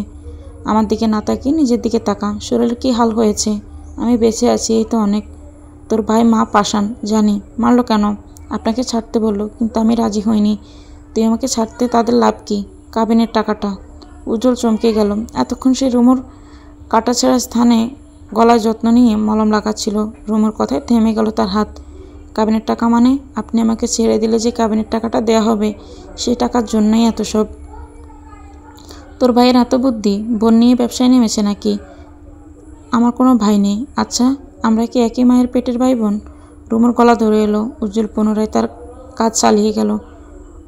আমার দিকে না তাকিয়ে নিজের দিকে তাকা। শরীরের কী হাল হয়েছে? আমি বেঁচে আছি, এই তো অনেক। তোর ভাই মা পাষাণ, জানি। মারলো কেন? আপনাকে ছাড়তে বললো, কিন্তু আমি রাজি হইনি। তুই আমাকে ছাড়তে তাদের লাভ কি? কাবিনের টাকাটা। উজ্জ্বল চমকে গেল। এতক্ষণ সে রুমুর কাটাছেঁড়া স্থানে গলায় যত্ন নিয়ে মলম লাগাচ্ছিল। রুমুর কথায় থেমে গেল তার হাত। কাবিনের টাকা মানে? আপনি আমাকে ছেড়ে দিলে যে কাবিনের টাকাটা দেয়া হবে, সেই টাকার জন্যই এত সব। তোর ভাইয়ের এত বুদ্ধি? বোন নিয়ে ব্যবসায় নেমেছে নাকি? আমার কোনো ভাই নেই। আচ্ছা, আমরা কি একই মায়ের পেটের ভাই বোন? রুমুর গলা ধরে এলো। উজ্জ্বল পুনরায় তার কাজ চালিয়ে গেল।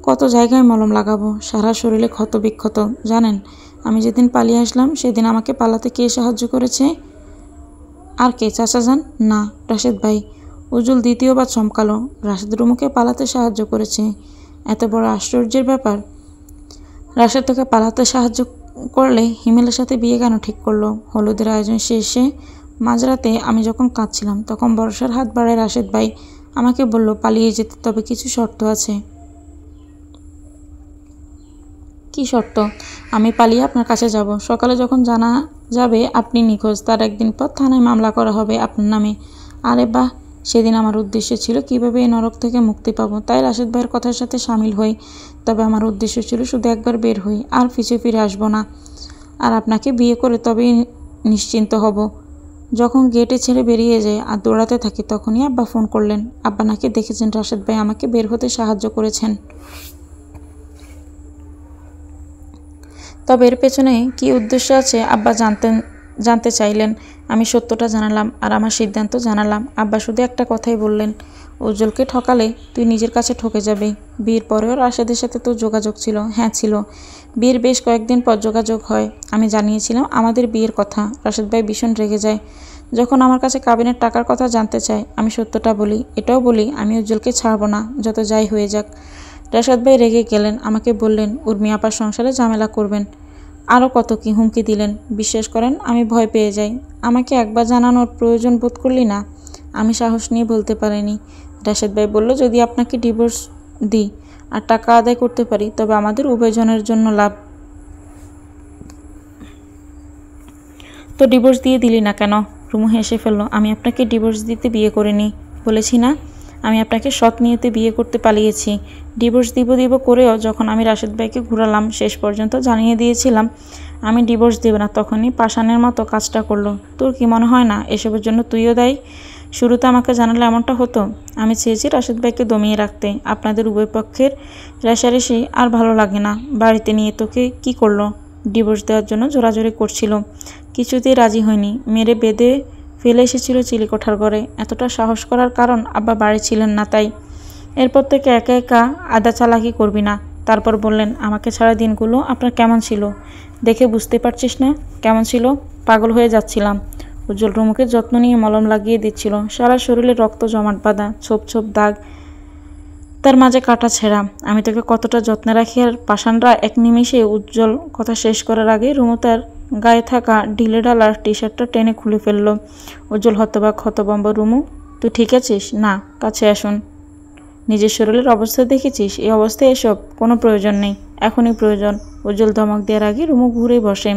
কত জায়গায় মলম লাগাবো, সারা শরীরে ক্ষত বিক্ষত। জানেন, আমি যেদিন পালিয়ে আসলাম সেদিন আমাকে পালাতে কে সাহায্য করেছে? আর কে? চাচা যান? না, রাশেদ ভাই। উজ্জ্বল দ্বিতীয়বার চমকালো। রাশেদ রুমুকে পালাতে সাহায্য করেছে? এত বড় আশ্চর্যের ব্যাপার। রাশেদ তোকে পালাতে সাহায্য করলে হিমেলের সাথে বিয়ে কেন ঠিক করলো? হলুদের আয়োজন শেষে মাঝরাতে আমি যখন কাঁদছিলাম তখন ভরসার হাত বাড়ায় রাশেদ ভাই। আমাকে বলল পালিয়ে যেতে, তবে কিছু শর্ত আছে। কি শর্ত? আমি পালিয়ে আপনার কাছে যাব। সকালে যখন জানা যাবে আপনি নিখোঁজ, তার একদিন পর থানায় মামলা করা হবে আপনার নামে। আরে বাহ! সেদিন আমার উদ্দেশ্য ছিল কীভাবে এই নরক থেকে মুক্তি পাবো, তাই রাশেদ ভাইয়ের কথার সাথে সামিল হই। তবে আমার উদ্দেশ্য ছিল শুধু একবার বের হই, আর পিছু ফিরে আসবো না। আর আপনাকে বিয়ে করে তবেই নিশ্চিন্ত হব। যখন গেটে ছেড়ে বেরিয়ে যায় আর দৌড়াতে থাকি, তখনই আব্বা ফোন করলেন। আব্বা নাকি দেখেছেন রাশেদ ভাই আমাকে বের হতে সাহায্য করেছেন। তবে এর পেছনে কী উদ্দেশ্য আছে আব্বা জানতে চাইলেন। আমি সত্যটা জানালাম আর আমার সিদ্ধান্ত জানালাম। আব্বা শুধু একটা কথাই বললেন, উজ্জ্বলকে ঠকালে তুই নিজের কাছে ঠকে যাবে। বিয়ের পরেও রাশেদের সাথে তোর যোগাযোগ ছিল? হ্যাঁ ছিল। বিয়ের বেশ কয়েকদিন পর যোগাযোগ হয়। আমি জানিয়েছিলাম আমাদের বিয়ের কথা। রাশেদ ভাই ভীষণ রেগে যায় যখন আমার কাছে কাবিনের টাকার কথা জানতে চায়। আমি সত্যটা বলি, এটাও বলি আমি উজ্জ্বলকে ছাড়ব না, যত যাই হয়ে যাক। রাশেদ ভাই রেগে গেলেন। আমাকে বললেন উর্মি আপার সংসারে ঝামেলা করবেন। আরও কত কি হুমকি দিলেন। বিশ্বাস করেন আমি ভয় পেয়ে যাই। আমাকে একবার জানানোর প্রয়োজন বোধ করলি না? আমি সাহস নিয়ে বলতে পারিনি। রাশেদ ভাই বলল, যদি আপনাকে ডিভোর্স দিই আর টাকা আদায় করতে পারি তবে আমাদের উভয়জনের জন্য লাভ। তো ডিভোর্স দিয়ে দিলি না কেন? রুমু হেসে ফেলল। আমি আপনাকে ডিভোর্স দিতে বিয়ে করিনি, বলেছি না? আমি আপনাকে সৎ নিয়তে বিয়ে করতে পালিয়েছি। ডিভোর্স দিব করেও যখন আমি রাশেদ ভাইকে ঘুরালাম, শেষ পর্যন্ত জানিয়ে দিয়েছিলাম আমি ডিভোর্স দেব না, তখনই পাষাণের মতো কাজটা করলো। তোর কি মনে হয় না এসবের জন্য তুইও দায়ী? শুরুতে আমাকে জানালে এমনটা হতো? আমি চেয়েছি রাশেদ ভাইকে দমিয়ে রাখতে। আপনাদের উভয় পক্ষের রেষারেষি আর ভালো লাগে না। বাড়িতে নিয়ে তোকে কি করলো? ডিভোর্স দেওয়ার জন্য জোরাজোরি করছিল। কিছুতেই রাজি হয়নি। মেরে বেঁধে ফেলে এসেছিল চিলেকোঠার ঘরে। এতটা সাহস করার কারণ আব্বা বাড়ি ছিলেন না, তাই। এরপর থেকে একা একা আদা চালাকি করবি না। তারপর বললেন, আমাকে ছাড়া দিনগুলো আপনার কেমন ছিল? দেখে বুঝতে পারছিস না কেমন ছিল? পাগল হয়ে যাচ্ছিলাম। উজ্জ্বল রুমুকে যত্ন নিয়ে মলম লাগিয়ে দিচ্ছিল। সারা শরীরে রক্ত জমাট বাঁধা, ছোপ ছোপ দাগ, তার মাঝে কাটা ছেঁড়া। আমি তোকে কতটা যত্নে রাখি, আর পাষাণরা এক নিমেষে। উজ্জ্বল কথা শেষ করার আগে রুমু তার গায়ে থাকা ঢিলে ঢালার টি শার্টটা টেনে খুলে ফেলল। উজ্জ্বল হতবাক, হতবম্ব। রুমু, তুই ঠিক আছিস? না, কাছে আসুন। নিজের শরীরের অবস্থা দেখেছিস? এই অবস্থায় এসব কোনো প্রয়োজন নেই। এখনই প্রয়োজন। উজ্জ্বল ধমক দেওয়ার আগে রুমু ঘুরে বসে।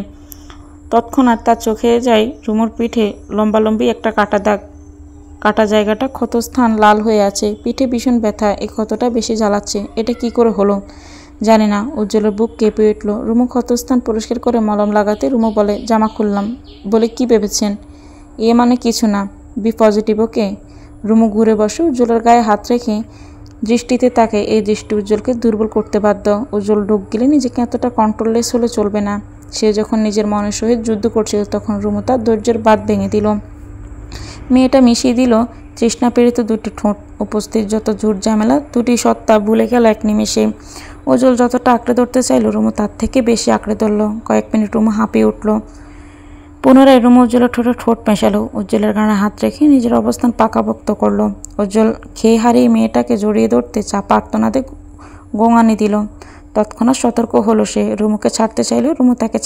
তৎক্ষণাৎ তার চোখে যায় রুমুর পিঠে লম্বালম্বি একটা কাটা দাগ। কাটা জায়গাটা ক্ষতস্থান, লাল হয়ে আছে। পিঠে ভীষণ ব্যথা। এই ক্ষতটা বেশি জ্বালাচ্ছে। এটা কি করে হলো জানি না। উজ্জ্বলের বুক কেঁপে উঠল। রুমু ক্ষতস্থান পরিষ্কার করে মলম লাগাতে রুমু বলে, জামা খুললাম বলে কি ভেবেছেন? এ মানে কিছু না। বি পজিটিভ, ওকে? রুমু ঘুরে বসে উজ্জ্বলের গায়ে হাত রেখে দৃষ্টিতে তাকে। এই দৃষ্টি উজ্জ্বলকে দুর্বল করতে বাধ্য। উজ্জ্বল ঢোক গেলে নিজেকে এতটা কন্ট্রোললেস হলে চলবে না। সে যখন নিজের মনের সহিত যুদ্ধ করছিল তখন রুমু তার ধৈর্যের বাঁধ ভেঙে দিল। মেয়েটা মিশিয়ে দিল তৃষ্ণা প্রেরিত দুটি ঠোঁট। উপস্থিত যত ঝুট ঝামেলা, দুটি সত্তা ভুলে গেল এক নিমেষে। উজ্জ্বল যতটা আঁকড়ে ধরতে চাইল রুমু তার থেকে বেশি আঁকড়ে ধরলো। কয়েক মিনিট রুমু হাঁপিয়ে উঠল। পুনরায় রুমু উজ্জ্বলের ঠোঁটে ঠোঁট মেশালো। উজ্জ্বলের গানে হাত রেখে নিজের অবস্থান পাকাপোক্ত করলো। উজ্জ্বল খেয়ে হারিয়ে মেয়েটাকে জড়িয়ে ধরতে চাপা আর্তনাদে গোঙানি দিল। তৎক্ষণাৎ সতর্ক হলো সে। রুমুকে ছাড়তে চাইলেও রুমু তাকে